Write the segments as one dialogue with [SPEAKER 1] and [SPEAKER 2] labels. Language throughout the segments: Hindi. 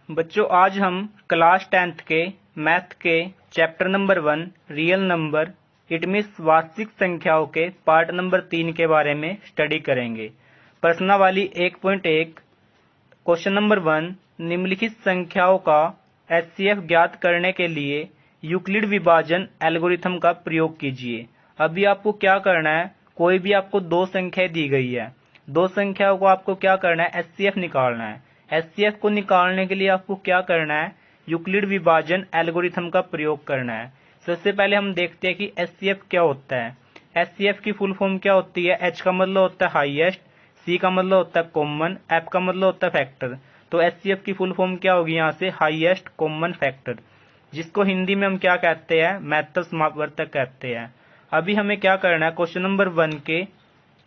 [SPEAKER 1] बच्चों आज हम क्लास 10th के मैथ के chapter number 1 real number it means वास्तविक संख्याओं के पार्ट नंबर 3 के बारे में स्टडी करेंगे। प्रश्नावली 1.1 क्वेश्चन नंबर 1 निम्नलिखित संख्याओं का एचसीएफ ज्ञात करने के लिए यूक्लिड विभाजन एल्गोरिथम का प्रयोग कीजिए। अभी आपको क्या करना है, कोई भी आपको दो संख्याएं दी गई है, दो संख्याओं को आपको क्या करना है, एचसीएफ निकालना है। एचसीएफ को निकालने के लिए आपको क्या करना है, यूक्लिड विभाजन एल्गोरिथम का प्रयोग करना है। सबसे पहले हम देखते हैं कि एचसीएफ क्या होता है। एचसीएफ की फुल फॉर्म क्या होती है। एच का मतलब होता है हाईएस्ट, सी का मतलब होता है कॉमन, एफ का मतलब होता है फैक्टर। तो एचसीएफ की फुल फॉर्म क्या होगी यहाँ से, हाईएस्ट कॉमन फैक्टर, जिसको हिंदी में हम क्या कहते हैं, महत्तम समापवर्तक कहते हैं। अभी हमें क्या करना है, क्वेश्चन नंबर 1 के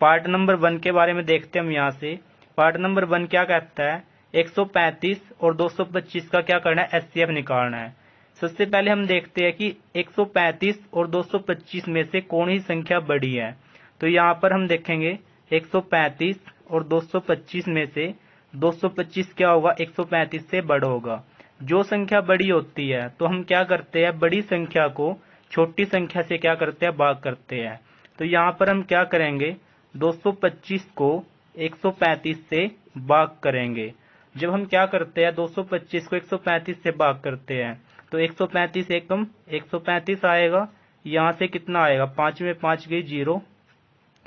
[SPEAKER 1] पार्ट नंबर 1 के बारे में देखते हैं हम यहाँ से। पार्ट नंबर 1 क्या कहता है, 135 और 225 का क्या करना है, एचसीएफ निकालना है। सबसे पहले हम देखते हैं कि 135 और 225 में से कौन ही संख्या बड़ी है। तो यहाँ पर हम देखेंगे 135 और 225 में से 225 क्या होगा, 135 से बड़ा होगा। जो संख्या बड़ी होती है तो हम क्या करते हैं, बड़ी संख्या को छोटी संख्या से क्या करते हैं, भाग करते हैं। तो यहाँ पर हम क्या करेंगे, 225 को 135 से भाग करेंगे। जब हम क्या करते हैं, 225 को 135 से भाग करते हैं तो 135 एकम 135 आएगा। यहाँ से कितना आएगा, 5 में 5 गई 0,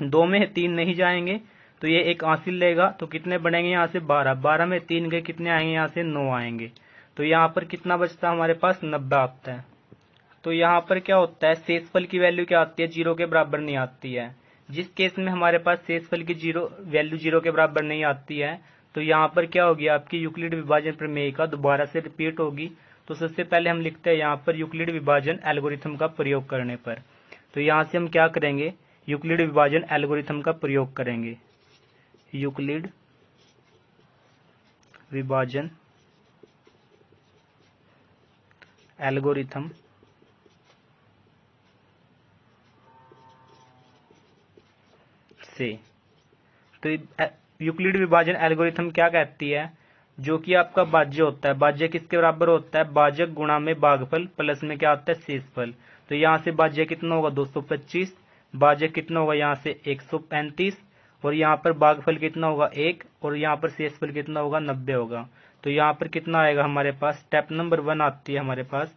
[SPEAKER 1] 2 में 3 नहीं जाएंगे तो ये एक हासिल लेगा। तो कितने बढ़ेंगे यहाँ से 12, 12 में 3 गए, कितने आएंगे यहाँ से 9 आएंगे। तो यहाँ पर कितना बचता है हमारे पास, 90 आता है। तो यहाँ पर क्या होता है, शेषफल की वैल्यू क्या आती है, 0 के बराबर नहीं आती है। जिस केस में हमारे पास शेषफल की वैल्यू 0 के बराबर नहीं आती है तो यहाँ पर क्या होगी, आपकी यूक्लिड विभाजन प्रमेय का दोबारा से रिपीट होगी। तो सबसे पहले हम लिखते हैं यहाँ पर यूक्लिड विभाजन एल्गोरिथम का प्रयोग करने पर। तो यहाँ से हम क्या करेंगे, यूक्लिड विभाजन एल्गोरिथम का प्रयोग करेंगे। यूक्लिड विभाजन एल्गोरिथम से। तो यूक्लिड विभाजन एल्गोरिथम क्या कहती है, जो कि आपका भाज्य होता है, भाज्य किसके बराबर होता है, भाजक गुणा में भागफल प्लस में क्या आता है, शेषफल। तो यहाँ से भाज्य कितना होगा, 225, भाजक कितना होगा यहाँ से 135, और यहाँ पर भागफल कितना होगा 1, और यहाँ पर शेषफल कितना होगा 90 होगा। तो यहाँ पर कितना आएगा हमारे पास, स्टेप नंबर 1 आती है हमारे पास,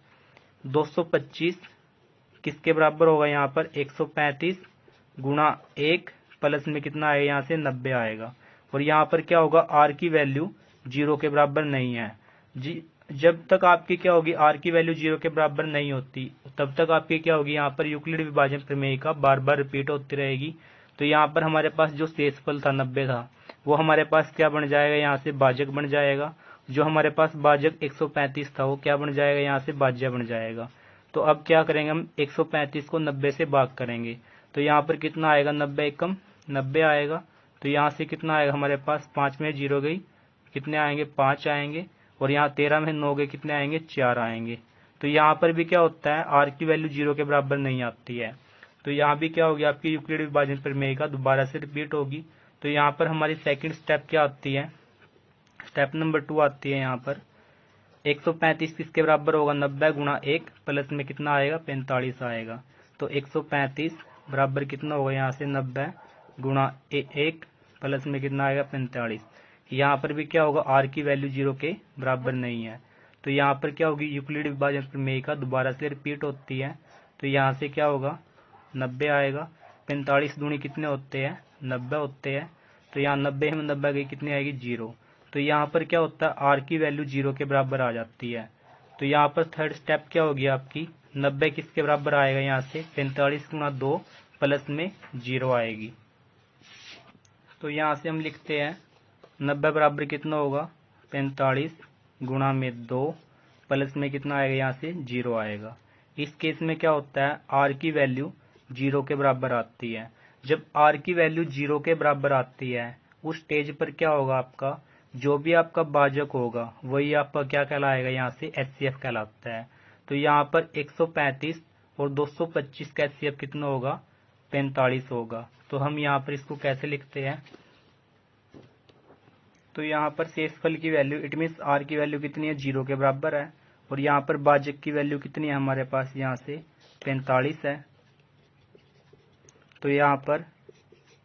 [SPEAKER 1] 225 किसके बराबर होगा यहाँ पर 135 गुणा 1 प्लस में कितना आएगा यहाँ से 90 आएगा। और यहाँ पर क्या होगा, आर की वैल्यू 0 के बराबर नहीं है। जब तक आपकी क्या होगी, आर की वैल्यू 0 के बराबर नहीं होती तब तक आपकी क्या होगी, यहाँ पर यूक्लिड विभाजन प्रमेय का बार बार रिपीट होती रहेगी। तो यहाँ पर हमारे पास जो शेषफल था 90 था, वो हमारे पास क्या बन जाएगा, यहाँ से भाजक बन जाएगा। जो हमारे पास भाजक 135 था वो क्या बन जाएगा, यहाँ से भाज्य बन जाएगा। तो अब क्या करेंगे हम, 135 को 90 से भाग करेंगे। तो यहाँ पर कितना आएगा, 90 एकम 90 आएगा। तो यहाँ से कितना आएगा हमारे पास, 5 में 0 गई, कितने आएंगे 5 आएंगे, और यहाँ 13 में 9 गए, कितने आएंगे 4 आएंगे। तो यहाँ पर भी क्या होता है, आर की वैल्यू 0 के बराबर नहीं आती है। तो यहाँ भी क्या होगी, आपकी यूक्लिड विभाजन प्रमेय का दोबारा से रिपीट होगी। तो यहाँ पर हमारी सेकंड स्टेप क्या आती है, स्टेप नंबर 2 आती है। यहाँ पर 135 किसके बराबर होगा, 90 गुणा 1 प्लस में कितना आएगा 45 आएगा। तो 135 बराबर कितना होगा, यहाँ से 90 गुणा 1 प्लस में कितना आएगा 45। यहाँ पर भी क्या होगा, आर की वैल्यू 0 के बराबर नहीं है। तो यहाँ पर क्या होगी, यूक्लिड विभाजन प्रमेय का दोबारा से रिपीट होती है। तो यहाँ से क्या होगा, 90 आएगा, 45 दूनी कितने होते हैं 90 होते हैं। तो यहाँ 90 में 90 गई, कितनी आएगी 0। तो यहाँ पर क्या होता है, आर की वैल्यू 0 के बराबर आ जाती है। तो यहाँ पर थर्ड स्टेप क्या होगी आपकी, 90 किसके बराबर आएगा, यहाँ से 45 गुणा 2 प्लस में 0 आएगी। तो यहाँ से हम लिखते हैं 90 बराबर कितना होगा, 45 गुणा में 2 प्लस में कितना आएगा, यहाँ से 0 आएगा। इस केस में क्या होता है, आर की वैल्यू 0 के बराबर आती है। जब आर की वैल्यू 0 के बराबर आती है उस स्टेज पर क्या होगा, आपका जो भी आपका भाजक होगा वही आपका क्या कहलाएगा, यहाँ से एचसीएफ कहलाता है। तो यहाँ पर 135 और 225 का एचसीएफ कितना होगा, 45 होगा। तो हम यहाँ पर इसको कैसे लिखते हैं, तो यहाँ पर शेषफल की वैल्यू इट मीन्स आर की वैल्यू कितनी है, 0 के बराबर है। और यहाँ पर भाजक की वैल्यू कितनी है हमारे पास, यहाँ से 45 है। तो यहाँ पर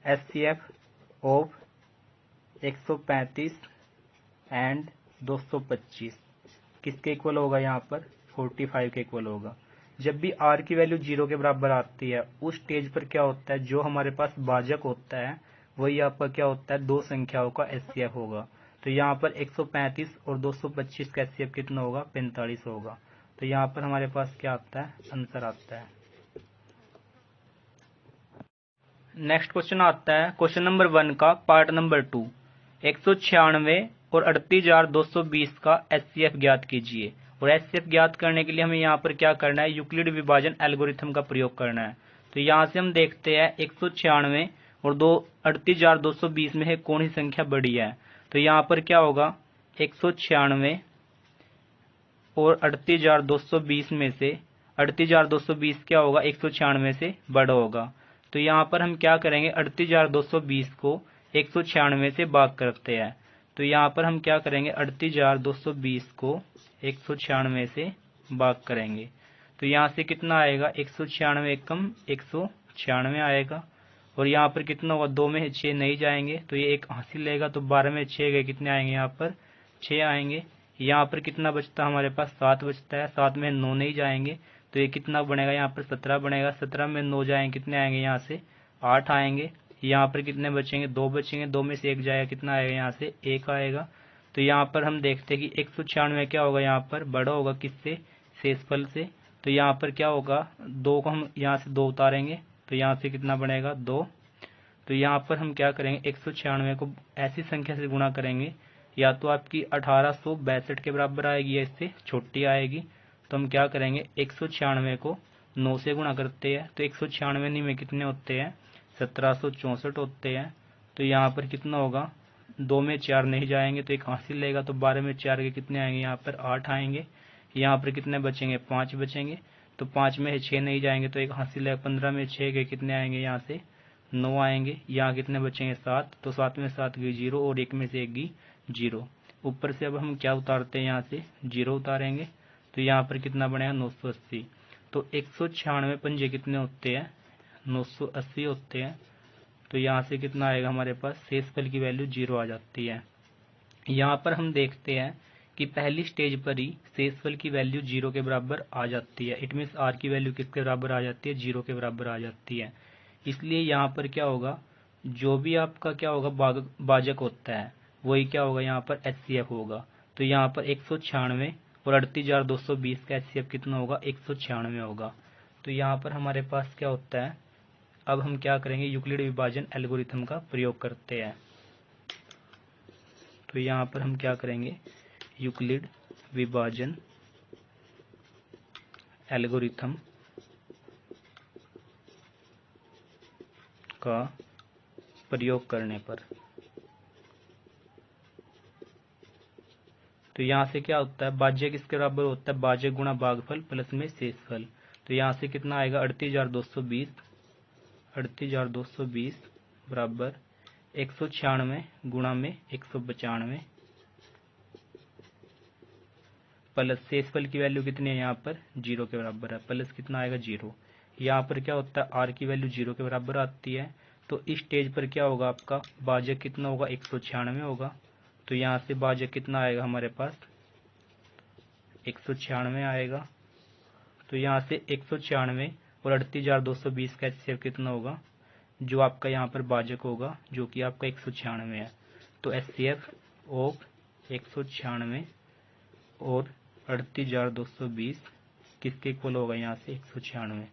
[SPEAKER 1] HCF ऑफ 135 एंड 225 किसके इक्वल होगा, यहाँ पर 45 के इक्वल होगा। जब भी आर की वैल्यू 0 के बराबर आती है उस स्टेज पर क्या होता है, जो हमारे पास भाजक होता है वही आपका क्या होता है, दो संख्याओं का HCF होगा। तो यहाँ पर 135 और 225 का HCF कितना होगा, 45 होगा। तो यहाँ पर हमारे पास क्या आता है, आंसर आता है। नेक्स्ट क्वेश्चन आता है क्वेश्चन नंबर 1 का पार्ट नंबर 2, 196 और 38,220 का HCF ज्ञात कीजिए। और HCF ज्ञात करने के लिए हमें यहाँ पर क्या करना है, यूक्लिड विभाजन एल्गोरिथम का प्रयोग करना है। तो यहाँ से हम देखते हैं 196 और 38,220 में है कौन सी संख्या बड़ी है। तो यहाँ पर क्या होगा, 196 और 38,220 में से 38,220 क्या होगा, 196 से बड़ा होगा। तो यहाँ पर हम क्या करेंगे, 38,220 को 196 से भाग करते हैं। तो यहाँ पर हम क्या करेंगे, 38,220 को 196 से भाग करेंगे। तो यहाँ से कितना आएगा, 196 कम 196 आएगा। और यहाँ पर कितना होगा, 2 में 6 नहीं जाएंगे तो ये एक हासिल लेगा। तो 12 में 6 गए, कितने आएंगे, यहाँ पर 6 आएंगे। यहाँ पर कितना बचता है हमारे पास, 7 बचता है। 7 में 9 नहीं जाएंगे तो ये कितना बनेगा, यहाँ पर 17 बनेगा। 17 में 9 जाएंगे, कितने आएंगे, यहाँ से 8 आएंगे। यहाँ पर कितने बचेंगे, 2 बचेंगे। 2 में से 1 जाएगा, कितना आएगा, यहाँ से 1 आएगा। तो यहाँ पर हम देखते हैं कि 196 क्या होगा, यहाँ पर बड़ा होगा किससे, शेषफल से। तो यहाँ पर क्या होगा, 2 को हम यहाँ से 2 उतारेंगे तो यहाँ से कितना बनेगा, 2। तो यहाँ पर हम क्या करेंगे, 196 को ऐसी संख्या से गुणा करेंगे, या तो आपकी 1862 के बराबर आएगी या इससे छोटी आएगी। तो हम क्या करेंगे, 196 को 9 से गुणा करते हैं। तो 196 में कितने होते हैं, 1764 होते हैं। तो यहाँ पर कितना होगा, 2 में 4 नहीं जाएंगे तो एक हासिल लेगा। तो 12 में 4 के कितने आएंगे, यहाँ पर 8 आएंगे। यहाँ पर कितने बचेंगे, 5 बचेंगे। तो 5 में 6 नहीं जाएंगे तो एक हासिल लेगा। 15 में 6 के कितने आएंगे, यहाँ से 9 आएंगे। यहाँ कितने बचेंगे, 7। तो 7 में 7 गई 0 और 1 में से 1 गई 0। ऊपर से अब हम क्या उतारते हैं, यहाँ से 0 उतारेंगे। तो यहाँ पर कितना बनेगा, 980। तो 196 पंजे कितने होते हैं, 980 होते हैं। तो यहाँ से कितना आएगा हमारे पास, शेषफल की वैल्यू 0 आ जाती है। यहाँ पर हम देखते हैं कि पहली स्टेज पर ही शेषफल की वैल्यू 0 के बराबर आ जाती है। इट मीन्स आर की वैल्यू किसके बराबर आ जाती है, 0 के बराबर आ जाती है। इसलिए यहाँ पर क्या होगा, जो भी आपका क्या होगा भाजक होता है वही क्या होगा, यहाँ पर HCF होगा। तो यहाँ पर 196 और 38,220 का HCF कितना होगा, 196 होगा। तो यहाँ पर हमारे पास क्या होता है, अब हम क्या करेंगे, यूक्लिड विभाजन एल्गोरिथम का प्रयोग करते हैं। तो यहाँ पर हम क्या करेंगे, यूक्लिड विभाजन एल्गोरिथम का प्रयोग करने पर, तो यहाँ से क्या होता है, भाज्य किसके बराबर होता है, भाज्य गुणा भागफल प्लस में शेषफल। तो यहाँ से कितना आएगा, 38,220 बराबर 196 गुणा में 195 प्लस शेषफल की वैल्यू कितनी है, यहाँ पर 0 के बराबर है। प्लस कितना आएगा, 0। यहाँ पर क्या होता है, आर की वैल्यू 0 के बराबर आती है। तो इस स्टेज पर क्या होगा, आपका भाजक कितना होगा, 196 होगा। तो यहाँ से भाजक कितना आएगा हमारे पास, 196 आएगा। तो यहाँ से 196 और 38,220 का HCF कितना होगा, जो आपका यहाँ पर भाजक होगा, जो कि आपका 196 है। तो HCF ऑफ 196 और 38,220 किसके इक्वल होगा, यहाँ से 196।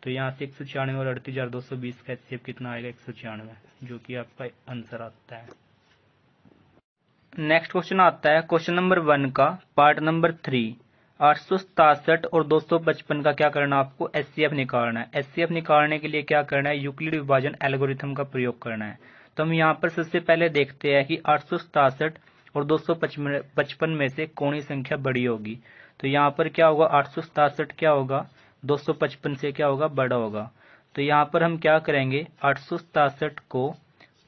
[SPEAKER 1] तो यहाँ से 196 और 38,220 का HCF कितना आएगा, 196, जो कि आपका आंसर आता है। नेक्स्ट क्वेश्चन आता है क्वेश्चन नंबर 1 का पार्ट नंबर 3, 867 और 255 का क्या करना, आपको HCF निकालना है। HCF निकालने के लिए क्या करना है, यूक्लिड विभाजन एल्गोरिथम का प्रयोग करना है। तो हम यहाँ पर सबसे पहले देखते हैं कि 867 और 255 में से कौन सी संख्या बड़ी होगी। तो यहाँ पर क्या होगा, 867 क्या होगा, 255 से क्या होगा, बड़ा होगा। तो यहाँ पर हम क्या करेंगे, 867 को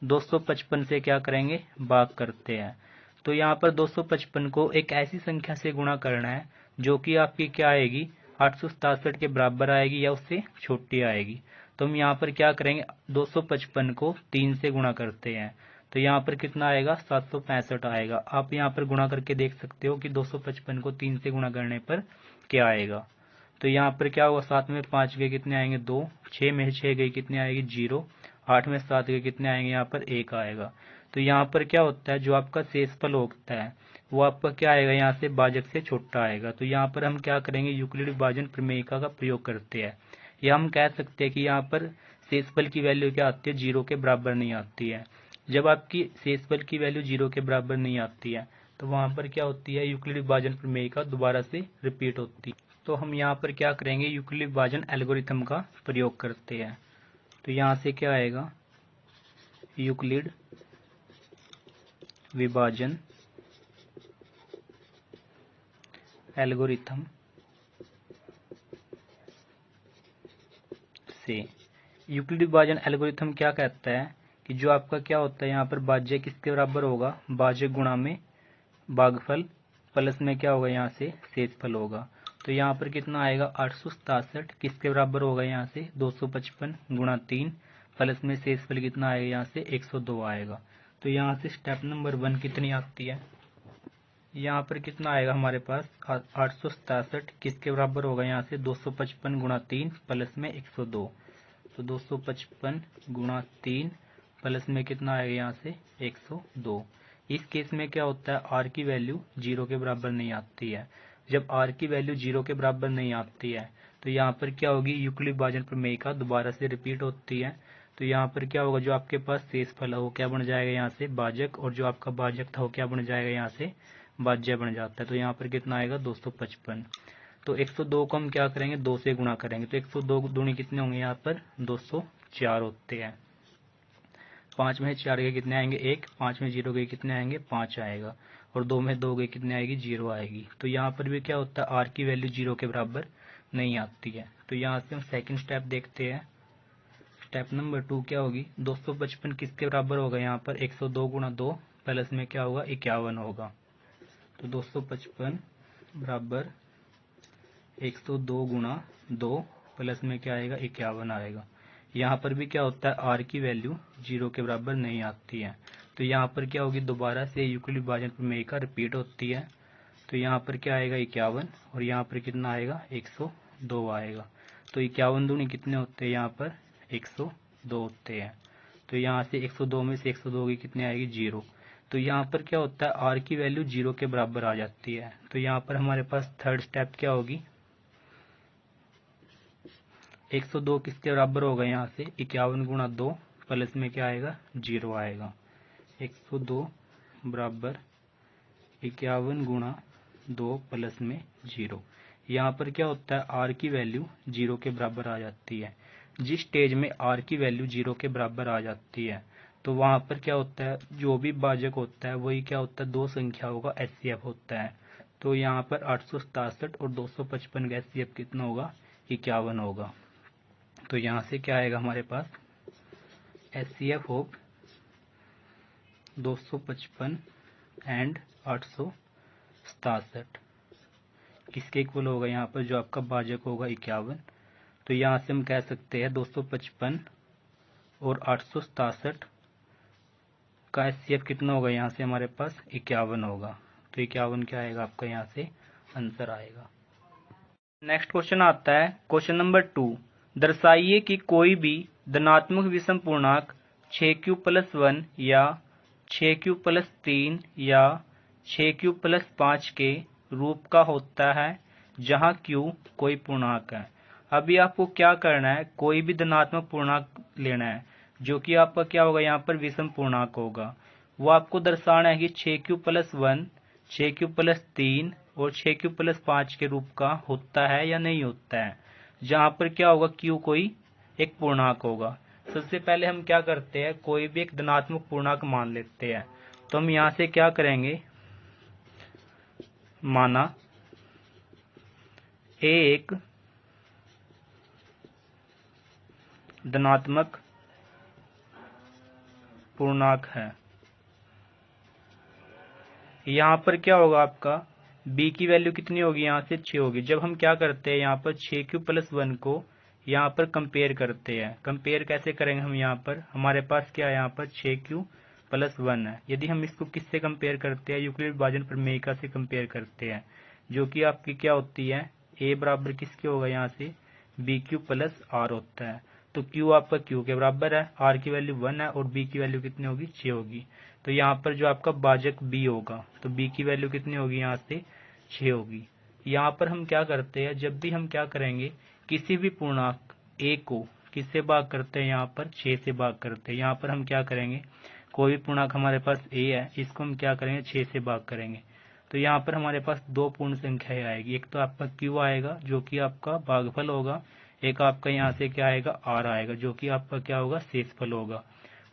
[SPEAKER 1] 255 से क्या करेंगे, भाग करते हैं। तो यहाँ पर 255 को एक ऐसी संख्या से गुणा करना है जो कि आपकी क्या आएगी, 867 के बराबर आएगी या उससे छोटी आएगी। तो हम यहाँ पर क्या करेंगे, 255 को 3 से गुणा करते हैं। तो यहाँ पर कितना आएगा, 765 आएगा। आप यहाँ पर गुणा करके देख सकते हो कि 255 को 3 से गुणा करने पर क्या आएगा। तो यहाँ पर क्या होगा, 7 में 5 गए कितने आएंगे, 2, 6 में 6 गए कितने आएगी, 0, 8 में 7 गए कितने आएंगे, यहाँ पर 1 आएगा। तो यहाँ पर क्या होता है, जो आपका शेषफल होता है वो आपका क्या आएगा, यहाँ से भाजक से छोटा आएगा। तो यहाँ पर हम क्या करेंगे, यूक्लिड विभाजन प्रमेयिका का प्रयोग करते हैं। या हम कह सकते हैं कि यहाँ पर शेषफल की वैल्यू क्या आती है, 0 के बराबर नहीं आती है। जब आपकी शेषफल की वैल्यू 0 के बराबर नहीं आती है तो वहां पर क्या होती है, यूक्लिड विभाजन प्रमेयिका दोबारा से रिपीट होती है। तो हम यहाँ पर क्या करेंगे, यूक्लिड विभाजन एल्गोरिथम का प्रयोग करते हैं। तो यहाँ से क्या आएगा, यूक्लिड विभाजन एल्गोरिथम से, यूक्लिड विभाजन एल्गोरिथम क्या कहता है कि जो आपका क्या होता है, यहाँ पर भाज्य किसके बराबर होगा, भाज्य गुणा में भागफल प्लस में क्या होगा, यहाँ से शेषफल होगा। तो यहाँ पर कितना आएगा, 867 किसके बराबर होगा, यहाँ से 255 गुणा 3 प्लस में शेषफल कितना आएगा, यहाँ से 102 आएगा। तो यहाँ से स्टेप नंबर 1 कितनी आती है, यहाँ पर कितना आएगा हमारे पास, 867 किसके बराबर होगा, यहाँ से 255 गुणा 3 प्लस में 102। तो 255 गुणा 3 प्लस में कितना आएगा, यहाँ से 102। इस केस में क्या होता है, आर की वैल्यू 0 के बराबर नहीं आती है। जब आर की वैल्यू 0 के बराबर नहीं आती है तो यहाँ पर क्या होगी, यूक्लिड विभाजन प्रमेयिका दोबारा से रिपीट होती है। तो यहाँ पर क्या होगा, जो आपके पास शेषफल है वो क्या बन जाएगा, यहाँ से भाजक, और जो आपका भाजक था वो क्या बन जाएगा, यहाँ से भाज्य बन जाता है। तो यहाँ पर कितना आएगा, 255। तो 102 को हम क्या करेंगे, 2 से गुणा करेंगे। तो 102 दूनी कितने होंगे, यहाँ पर 204 होते हैं। 5 में 4 के कितने आएंगे, 1, 5 में 0 के कितने आएंगे, 5 आएगा, और 2 में 2 के कितने आएगी, 0 आएगी। तो यहाँ पर भी क्या होता है, आर की वैल्यू 0 के बराबर नहीं आती है। तो यहाँ से हम सेकंड स्टेप देखते हैं। स्टेप नंबर 2 क्या होगी, 255 किसके बराबर होगा, यहाँ पर 102 गुणा 2 प्लस में क्या होगा, 51 होगा। तो 255 बराबर 102 गुणा 2 प्लस में क्या आएगा, 51 आएगा। यहाँ पर भी क्या होता है, आर की वैल्यू 0 के बराबर नहीं आती है। तो यहाँ पर क्या होगी, दोबारा से यूक्लिड विभाजन प्रमेयिका रिपीट होती है। तो यहाँ पर क्या आएगा, 51, और यहाँ पर कितना आएगा, 102 आएगा। तो 51 दूनी कितने होते हैं, यहाँ पर 102 होते हैं। तो यहाँ से 102 में से 102 की कितने आएगी, 0। तो यहाँ पर क्या होता है, आर की वैल्यू 0 के बराबर आ जाती है। तो यहाँ पर हमारे पास थर्ड स्टेप क्या होगी, 102 किसके बराबर होगा, यहाँ से 51 गुणा 2 प्लस में क्या आएगा, 0 आएगा। 102 बराबर 51 गुणा 2 प्लस में 0। यहाँ पर क्या होता है, आर की वैल्यू 0 के बराबर आ जाती है। जिस स्टेज में आर की वैल्यू 0 के बराबर आ जाती है तो वहाँ पर क्या होता है, जो भी भाजक होता है वही क्या होता है, दो संख्याओं का एचसीएफ होता है। तो यहाँ पर 867 और 255 का एचसीएफ कितना होगा, 51 होगा। तो यहाँ से क्या आएगा हमारे पास, एचसीएफ ऑफ 255 एंड 867 किसके इक्वल होगा, यहाँ पर जो आपका भाजक होगा 51। तो यहाँ से हम कह सकते हैं 255 और 867 का एचसीएफ कितना होगा, यहाँ से हमारे पास 51 होगा। तो 51 क्या आएगा आपका, यहाँ से आंसर आएगा। नेक्स्ट क्वेश्चन आता है क्वेश्चन नंबर 2, दर्शाइए कि कोई भी धनात्मक विषम पूर्णांक 6q+1 या 6q+3 या 6q+5 के रूप का होता है जहां q कोई पूर्णांक है। अभी आपको क्या करना है, कोई भी धनात्मक पूर्णांक लेना है जो कि आपका क्या होगा, यहाँ पर विषम पूर्णांक होगा। वो आपको दर्शाना है कि 6q+1, 6q+3 और 6q+5 के रूप का होता है या नहीं होता है, जहां पर क्या होगा, q कोई एक पूर्णांक होगा। सबसे पहले हम क्या करते हैं, कोई भी एक धनात्मक पूर्णांक मान लेते हैं। तो हम यहाँ से क्या करेंगे, माना a एक धनात्मक पूर्णांक है। यहाँ पर क्या होगा आपका b की वैल्यू कितनी होगी, यहाँ से 6 होगी। जब हम क्या करते हैं यहाँ पर 6q+1 को यहाँ पर कंपेयर करते हैं। कंपेयर कैसे करेंगे हम, यहाँ पर हमारे पास क्या है, यहाँ पर 6q+1 है। यदि हम इसको किससे कंपेयर करते हैं, यूक्लिड विभाजन प्रमेयिका से कंपेयर करते हैं, जो कि आपकी क्या होती है, a बराबर किसके होगा, यहाँ से bq+r होता है। तो q आपका q के बराबर है, r की वैल्यू 1 है और b की वैल्यू कितनी होगी, 6 होगी। तो यहाँ पर जो आपका भाजक b होगा, तो b की वैल्यू कितनी होगी, यहाँ से 6 होगी। यहाँ पर हम क्या करते हैं, जब भी हम क्या करेंगे, किसी भी पूर्णांक a को किससे भाग करते हैं, यहाँ पर 6 से भाग करते हैं। यहाँ पर हम क्या करेंगे, कोई भी पूर्णांक हमारे पास a है, इसको हम क्या करेंगे, 6 से भाग करेंगे। तो यहाँ पर हमारे पास दो पूर्ण संख्याएं आएगी, एक तो आपका q आएगा जो कि आपका भागफल होगा, एक आपका यहाँ से क्या आएगा, r आएगा जो कि आपका क्या होगा, शेषफल होगा।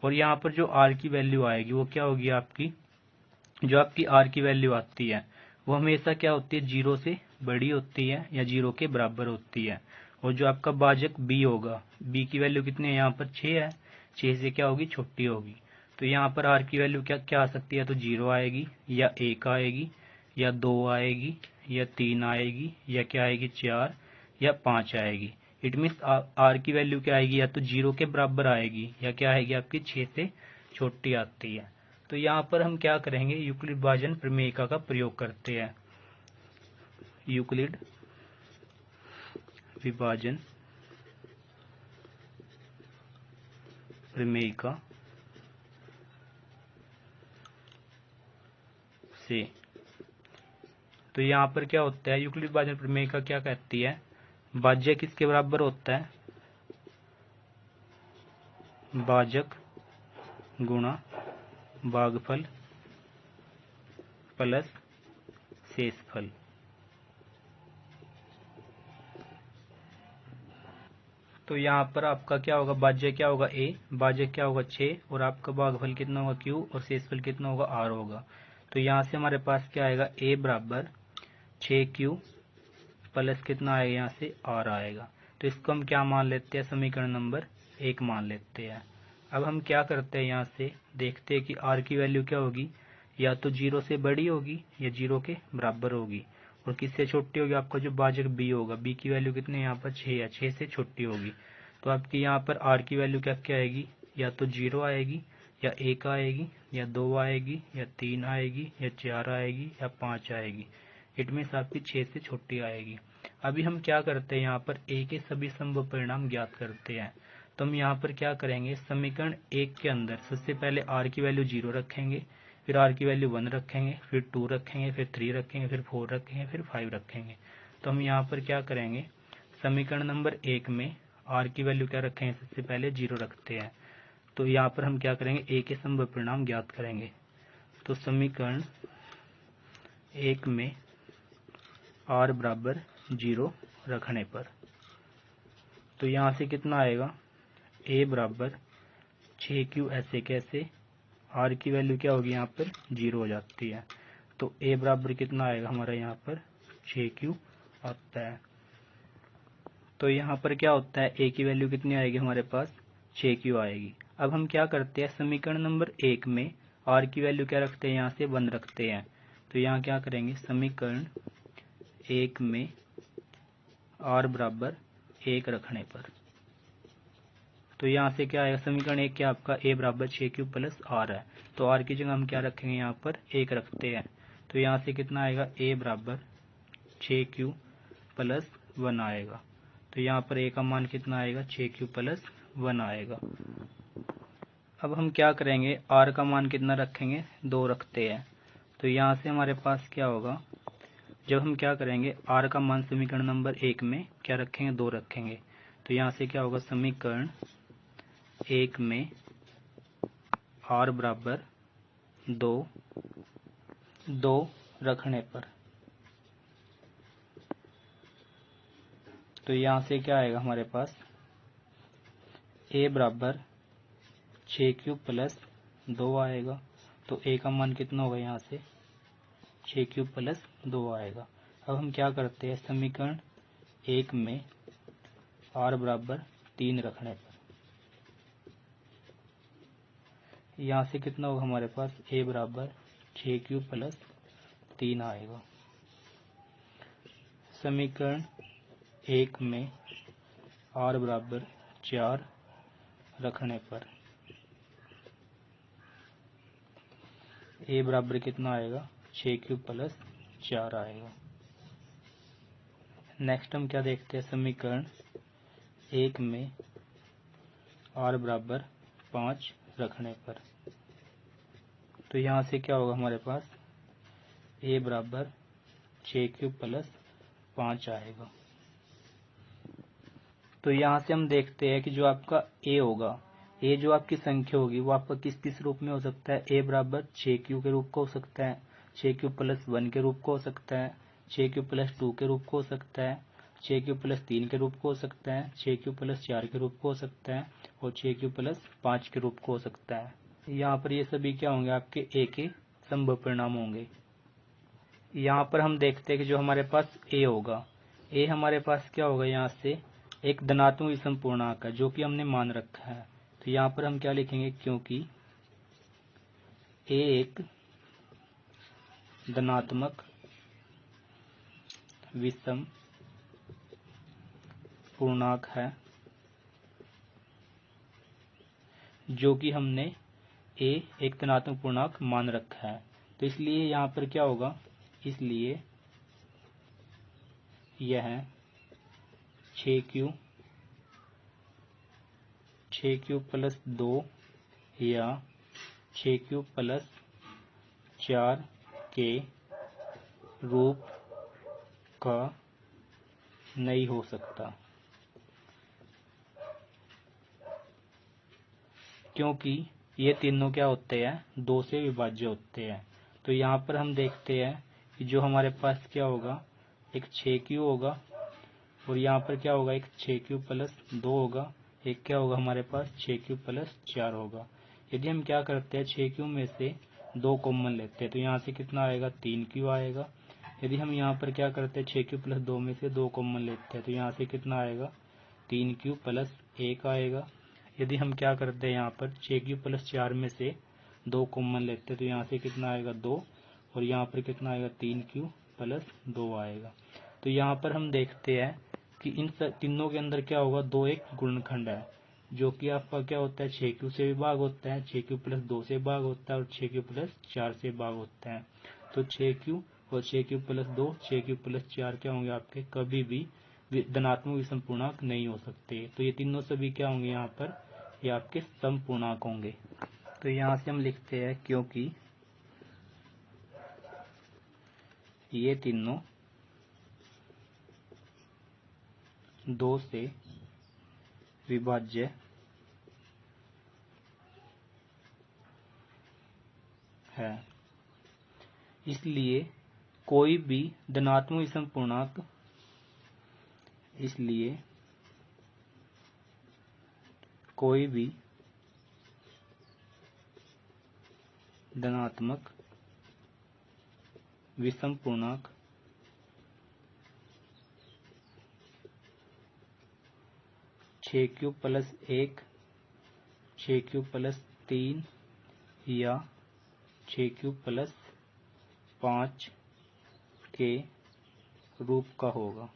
[SPEAKER 1] और यहाँ पर जो r की वैल्यू आएगी वो क्या होगी आपकी, जो आपकी r की वैल्यू आती है वो हमेशा क्या होती है, 0 से बड़ी होती है या 0 के बराबर होती है। और जो आपका भाजक b होगा, b की वैल्यू कितनी है, यहाँ पर 6 है, 6 से क्या होगी, छोटी होगी। तो यहाँ पर r की वैल्यू क्या क्या आ सकती है, तो 0 आएगी या 1 आएगी या 2 आएगी या 3 आएगी या क्या आएगी, 4 या 5 आएगी। इट मीन्स r की वैल्यू क्या आएगी, या तो 0 के बराबर आएगी या क्या आएगी आपकी 6 से छोटी आती है। तो यहाँ पर हम क्या करेंगे, यूक्लिड विभाजन प्रमेयिका का प्रयोग करते हैं। यूक्लिड विभाजन प्रमेयिका से। तो यहाँ पर क्या होता है, यूक्लिड विभाजन प्रमेयिका क्या कहती है, भाज्य किसके बराबर होता है, भाजक गुणा भागफल प्लस शेषफल। तो यहाँ पर आपका क्या होगा, भाज्य क्या होगा a, भाज्य क्या होगा 6 और आपका भागफल कितना होगा q और शेषफल कितना होगा r होगा। तो यहाँ से हमारे पास क्या आएगा, a बराबर 6q प्लस कितना आएगा, यहाँ से r आएगा। तो इसको हम क्या मान लेते हैं, समीकरण नंबर 1 मान लेते हैं। अब हम क्या करते हैं, यहाँ से देखते हैं कि r की वैल्यू क्या होगी, या तो 0 से बड़ी होगी या 0 के बराबर होगी। और किससे छोटी होगी, आपका जो भाजक b होगा, b की वैल्यू कितनी है, यहाँ पर 6 है, 6 से छोटी होगी। तो आपकी यहाँ पर r की वैल्यू क्या क्या आएगी, या तो 0 आएगी या 1 आएगी या 2 आएगी या 3 आएगी या 4 आएगी या 5 आएगी। इट मीन्स आपकी 6 से छोटी आएगी। अभी हम क्या करते हैं, यहाँ पर a के सभी संभव परिणाम ज्ञात करते हैं। तो हम यहाँ पर क्या करेंगे, समीकरण 1 के अंदर सबसे पहले r की वैल्यू 0 रखेंगे, फिर r की वैल्यू 1 रखेंगे, फिर 2 रखेंगे, फिर 3 रखेंगे, फिर 4 रखेंगे, फिर 5 रखेंगे। तो हम यहाँ पर क्या करेंगे, समीकरण नंबर 1 में r की वैल्यू क्या रखेंगे, सबसे पहले 0 रखते हैं। तो यहाँ पर हम क्या करेंगे, a के संभव परिणाम ज्ञात करेंगे। तो समीकरण 1 में r बराबर 0 रखने पर तो यहाँ से कितना आएगा, a बराबर 6q, ऐसे कैसे, r की वैल्यू क्या होगी, यहाँ पर 0 हो जाती है। तो a बराबर कितना आएगा हमारा, यहाँ पर 6q आता है। तो यहाँ पर क्या होता है, a की वैल्यू कितनी आएगी हमारे पास, 6q आएगी। अब हम क्या करते हैं, समीकरण नंबर 1 में r की वैल्यू क्या रखते हैं, यहाँ से 1 रखते हैं। तो यहाँ क्या करेंगे, समीकरण 1 में r बराबर 1 रखने पर तो यहाँ से क्या आएगा, समीकरण 1 क्या आपका a बराबर 6q प्लस r है। तो r की जगह हम क्या रखेंगे, यहाँ पर 1 रखते हैं। तो यहाँ से कितना आएगा, a बराबर 6q प्लस 1 आएगा। तो यहाँ पर a का मान कितना आएगा, 6q प्लस 1 आएगा। अब हम क्या करेंगे, r का मान कितना रखेंगे, 2 रखते हैं। तो यहाँ से हमारे पास क्या होगा, जब हम क्या करेंगे, r का मान समीकरण नंबर 1 में क्या रखेंगे, 2 रखेंगे। तो यहाँ से क्या होगा, समीकरण 1 में r बराबर 2 रखने पर तो यहाँ से क्या आएगा हमारे पास, a बराबर 6q प्लस 2 आएगा। तो a का मान कितना होगा, यहाँ से 6q प्लस 2 आएगा। अब हम क्या करते हैं, समीकरण 1 में r बराबर 3 रखने पर यहाँ से कितना होगा हमारे पास, a बराबर 6q प्लस 3 आएगा। समीकरण 1 में r बराबर 4 रखने पर a बराबर कितना आएगा, 6q प्लस 4 आएगा। नेक्स्ट हम क्या देखते हैं, समीकरण 1 में r बराबर 5 रखने पर, तो यहाँ से क्या होगा हमारे पास, a बराबर 6q प्लस 5 आएगा। तो यहाँ से हम देखते हैं कि जो आपका a होगा, a जो आपकी संख्या होगी वो आपका किस किस रूप में हो सकता है, a बराबर 6q के रूप का हो सकता है, 6q प्लस 1 के रूप का हो सकता है, 6q प्लस 2 के रूप का हो सकता है, 6q प्लस 3 के रूप का हो सकता है, 6q प्लस 4 के रूप का हो सकता है और 6q प्लस 5 के रूप का हो सकता है। यहाँ पर ये सभी क्या होंगे, आपके a के संभव परिणाम होंगे। यहाँ पर हम देखते हैं कि जो हमारे पास a होगा, a हमारे पास क्या होगा, यहाँ से एक धनात्मक विषम पूर्णांक है जो कि हमने मान रखा है। तो यहाँ पर हम क्या लिखेंगे, क्योंकि a एक धनात्मक विषम पूर्णांक है जो कि हमने a एक धनात्मक पूर्णांक मान रखा है, तो इसलिए यहाँ पर क्या होगा, इसलिए यह 6q प्लस 2 या 6q प्लस 4 के रूप का नहीं हो सकता, क्योंकि ये तीनों क्या होते हैं, 2 से विभाज्य होते हैं। तो यहाँ पर हम देखते हैं कि जो हमारे पास क्या होगा, एक 6q होगा और यहाँ पर क्या होगा, एक 6q प्लस 2 होगा, एक क्या होगा हमारे पास 6q प्लस 4 होगा। यदि हम क्या करते हैं, 6q में से 2 कॉमन लेते हैं तो यहाँ से कितना आएगा, 3q आएगा। यदि हम यहाँ पर क्या करते हैं, 6q प्लस 2 में से 2 कॉमन लेते हैं तो यहाँ से कितना आएगा, 3q प्लस 1 आएगा। यदि हम क्या करते हैं, यहाँ पर 6q प्लस 4 में से 2 कॉमन लेते हैं तो यहाँ से कितना आएगा, 2 और यहाँ पर कितना आएगा, 3q प्लस 2 आएगा। तो यहाँ पर हम देखते हैं कि इन तीनों के अंदर क्या होगा, 2 एक गुणनखंड है जो कि आपका क्या होता है, 6q से भी भाग होता है, 6q प्लस 2 से भाग होता है और 6q प्लस 4 से भाग होता है। तो 6q और 6q प्लस 2, 6q प्लस 4 क्या होंगे, आपके कभी भी धनात्मक विषम पूर्णांक नहीं हो सकते। तो ये तीनों सभी क्या होंगे, यहाँ पर ये आपके सम पूर्णांक होंगे। तो यहाँ से हम लिखते हैं, क्योंकि ये तीनों 2 से विभाज्य है, इसलिए कोई भी धनात्मक विषम पूर्णांक, इसलिए कोई भी धनात्मक विषम पूर्णांक छः क्यू प्लस 1, 6q प्लस 3 या 6q प्लस 5 के रूप का होगा।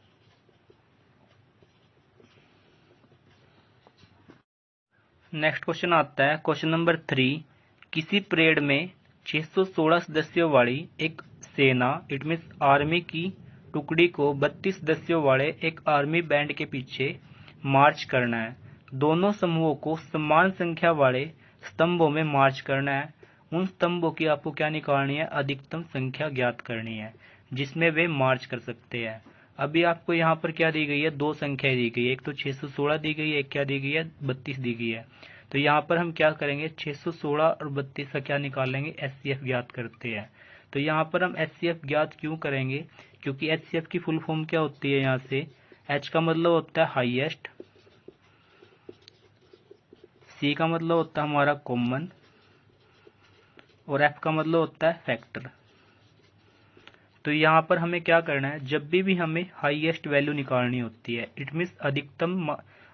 [SPEAKER 1] नेक्स्ट क्वेश्चन आता है, क्वेश्चन नंबर 3। किसी परेड में 616 सदस्यों वाली एक सेना, इट मीन्स आर्मी की टुकड़ी को 32 सदस्यों वाले एक आर्मी बैंड के पीछे मार्च करना है। दोनों समूहों को समान संख्या वाले स्तंभों में मार्च करना है। उन स्तंभों की आपको क्या निकालनी है, अधिकतम संख्या ज्ञात करनी है जिसमें वे मार्च कर सकते हैं। अभी आपको यहाँ पर क्या दी गई है, 2 संख्याएं दी गई है, एक तो 616 दी गई है, एक क्या दी गई है, 32 दी गई है। तो यहाँ पर हम क्या करेंगे, 616 और 32 का क्या निकालेंगे, एचसीएफ ज्ञात करते हैं। तो यहाँ पर हम एचसीएफ ज्ञात क्यों करेंगे, क्योंकि एचसीएफ की फुल फॉर्म क्या होती है, यहाँ से एच का मतलब होता है हाईएस्ट, सी का मतलब होता है हमारा कॉमन और एफ का मतलब होता है फैक्टर। तो यहाँ पर हमें क्या करना है, जब भी हमें हाईएस्ट वैल्यू निकालनी होती है, इट मीन्स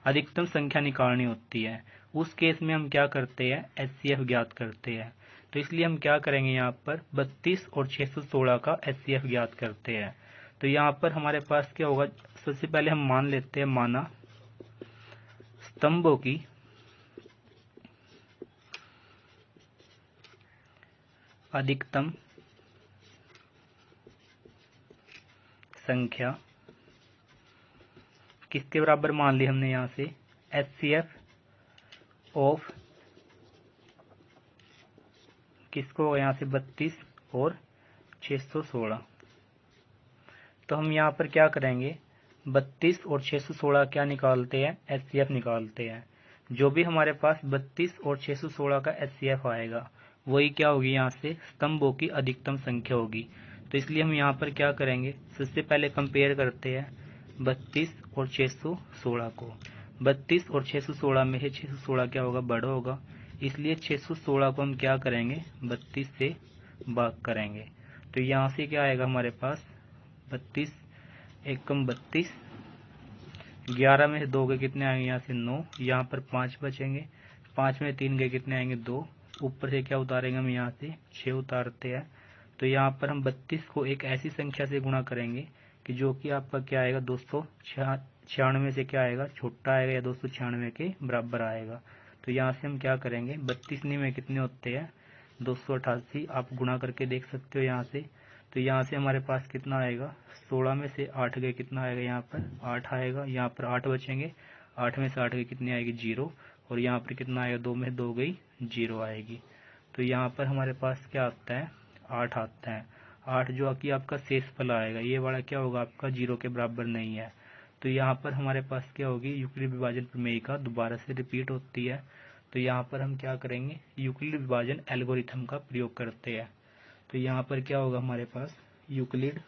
[SPEAKER 1] अधिकतम संख्या निकालनी होती है, उस केस में हम क्या करते हैं, HCF ज्ञात करते हैं। तो इसलिए हम क्या करेंगे, यहाँ पर 32 और 616 का HCF ज्ञात करते हैं। तो यहाँ पर हमारे पास क्या होगा, सबसे पहले हम मान लेते हैं, माना स्तंभों की अधिकतम संख्या किसके बराबर मान ली हमने यहाँ से, HCF ऑफ किसको, यहाँ से 32 और 616। तो हम यहाँ पर क्या करेंगे, 32 और 616 क्या निकालते हैं, HCF निकालते हैं। जो भी हमारे पास 32 और 616 का HCF आएगा वही क्या होगी, यहाँ से स्तंभों की अधिकतम संख्या होगी। तो इसलिए हम यहाँ पर क्या करेंगे, सबसे पहले कंपेयर करते हैं 32 और 616 को। 32 और 616 में से 616 क्या होगा, बड़ा होगा, इसलिए 616 को हम क्या करेंगे, 32 से भाग करेंगे। तो यहाँ से क्या आएगा हमारे पास, 32 एकम 32, 11 में से 2 गए कितने आएंगे, यहाँ से 9, यहाँ पर 5 बचेंगे, 5 में 3 गए कितने आएंगे, 2, ऊपर से क्या उतारेंगे हम, यहाँ से 6 उतारते हैं। तो यहाँ पर हम 32 को एक ऐसी संख्या से गुणा करेंगे कि जो कि आपका क्या आएगा, 296 से क्या आएगा, छोटा आएगा या 296 के बराबर आएगा। तो यहाँ से हम क्या करेंगे, 32 में कितने होते हैं, 288, आप गुणा करके देख सकते हो यहाँ से। तो यहाँ से हमारे पास कितना आएगा, 16 में से 8 गए कितना आएगा, यहाँ पर 8 आएगा, यहाँ पर 8 बचेंगे, 8 में से 8 गए कितनी आएगी, 0, और यहाँ पर कितना आएगा, 2 में 2 गई 0 आएगी। तो यहाँ पर हमारे पास क्या आता है, 8 आता है। 8 जो कि आपका शेषफल आएगा, ये वाला क्या होगा आपका 0 के बराबर नहीं है। तो यहाँ पर हमारे पास क्या होगी, यूक्लिड विभाजन प्रमेयिका दोबारा से रिपीट होती है। तो यहाँ पर हम क्या करेंगे, यूक्लिड विभाजन एल्गोरिथम का प्रयोग करते हैं। तो यहाँ पर क्या होगा हमारे पास, यूक्लिड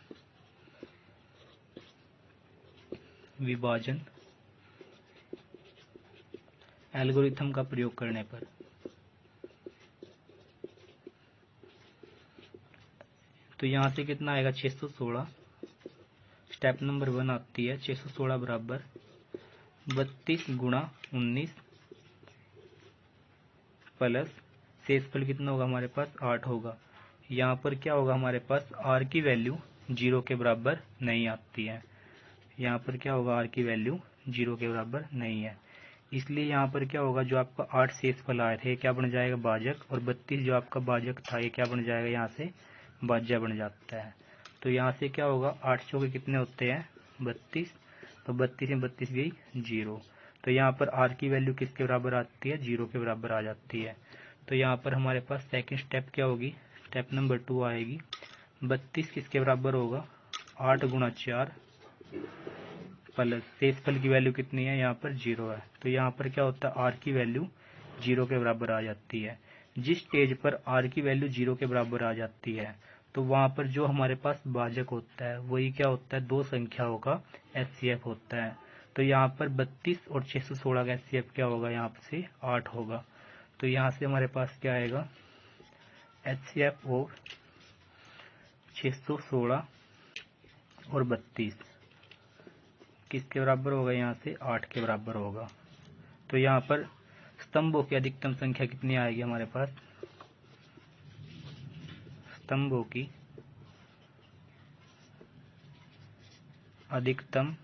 [SPEAKER 1] विभाजन एल्गोरिथम का प्रयोग करने पर तो यहाँ से कितना आएगा, 616, स्टेप नंबर 1 आती है, 616 बराबर 32 गुणा 19 प्लस शेषफल कितना होगा हमारे पास, 8 होगा। यहाँ पर क्या होगा हमारे पास, r की वैल्यू 0 के बराबर नहीं आती है। यहाँ पर क्या होगा, r की वैल्यू 0 के बराबर नहीं है, इसलिए यहाँ पर क्या होगा, जो आपका 8 शेषफल आए थे क्या बन जाएगा, भाजक, और 32 जो आपका भाजक था ये क्या बन जाएगा, यहाँ से भाज्य बन जाता है। तो यहाँ से क्या होगा, 8 चौके कितने होते हैं, 32, तो 32 में 32 गई 0। तो यहाँ पर r की वैल्यू किसके बराबर आती है, 0 के बराबर आ जाती है। तो यहाँ पर हमारे पास सेकंड स्टेप क्या होगी, स्टेप नंबर 2 आएगी। 32 किसके बराबर होगा, 8 गुणा 4 प्लस शेषफल की वैल्यू कितनी है, यहाँ पर 0 है। तो यहाँ पर क्या होता है, r की वैल्यू 0 के बराबर आ जाती है। जिस स्टेज पर r की वैल्यू 0 के बराबर आ जाती है तो वहाँ पर जो हमारे पास भाजक होता है वही क्या होता है, दो संख्याओं का HCF होता है। तो यहाँ पर 32 और 616 का HCF क्या होगा, यहाँ से 8 होगा। तो यहाँ से हमारे पास क्या आएगा, HCF ऑफ 616 और 32 किसके बराबर होगा, यहाँ से 8 के बराबर होगा। तो यहाँ पर स्तंभों की अधिकतम संख्या कितनी आएगी हमारे पास, स्तंभों की अधिकतम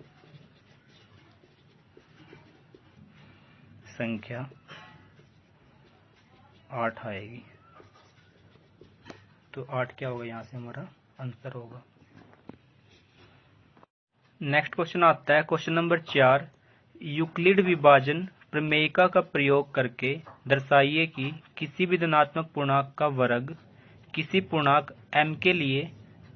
[SPEAKER 1] संख्या 8 आएगी। तो 8 क्या होगा, यहाँ से हमारा आंसर होगा। नेक्स्ट क्वेश्चन आता है क्वेश्चन नंबर 4, यूक्लिड विभाजन प्रमेयिका का प्रयोग करके दर्शाइए कि किसी भी धनात्मक पूर्णांक का वर्ग किसी पूर्णांक m के लिए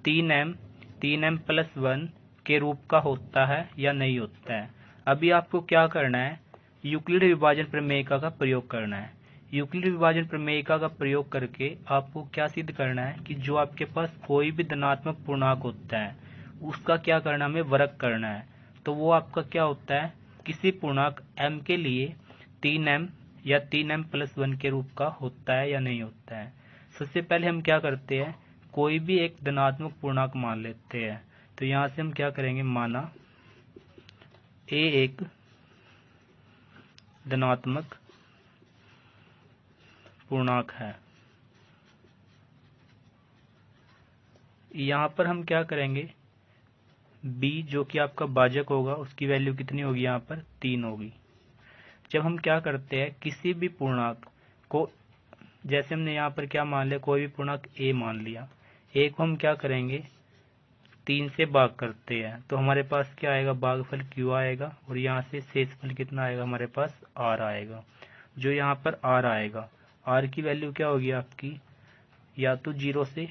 [SPEAKER 1] 3m+1 के रूप का होता है या नहीं होता है। अभी आपको क्या करना है, यूक्लिड विभाजन प्रमेयिका का प्रयोग करना है। यूक्लिड विभाजन प्रमेयिका का प्रयोग करके आपको क्या सिद्ध करना है कि जो आपके पास कोई भी धनात्मक पूर्णांक होता है उसका क्या करना है, हमें वर्ग करना है। तो वो आपका क्या होता है, किसी पूर्णांक m के लिए 3m या 3m+1 के रूप का होता है या नहीं होता है। सबसे पहले हम क्या करते हैं, कोई भी एक धनात्मक पूर्णांक मान लेते हैं। तो यहाँ से हम क्या करेंगे, माना a एक धनात्मक पूर्णांक है। यहाँ पर हम क्या करेंगे, b जो कि आपका भाजक होगा उसकी वैल्यू कितनी होगी, यहाँ पर 3 होगी। जब हम क्या करते हैं किसी भी पूर्णांक को, जैसे हमने यहाँ पर क्या मान लिया, कोई भी पूर्णांक a मान लिया, a को हम क्या करेंगे 3 से भाग करते हैं, तो हमारे पास क्या आएगा, भागफल q आएगा, और यहाँ से शेषफल कितना आएगा, हमारे पास r आएगा। जो यहाँ पर r आएगा, r की वैल्यू क्या होगी आपकी, या तो 0 से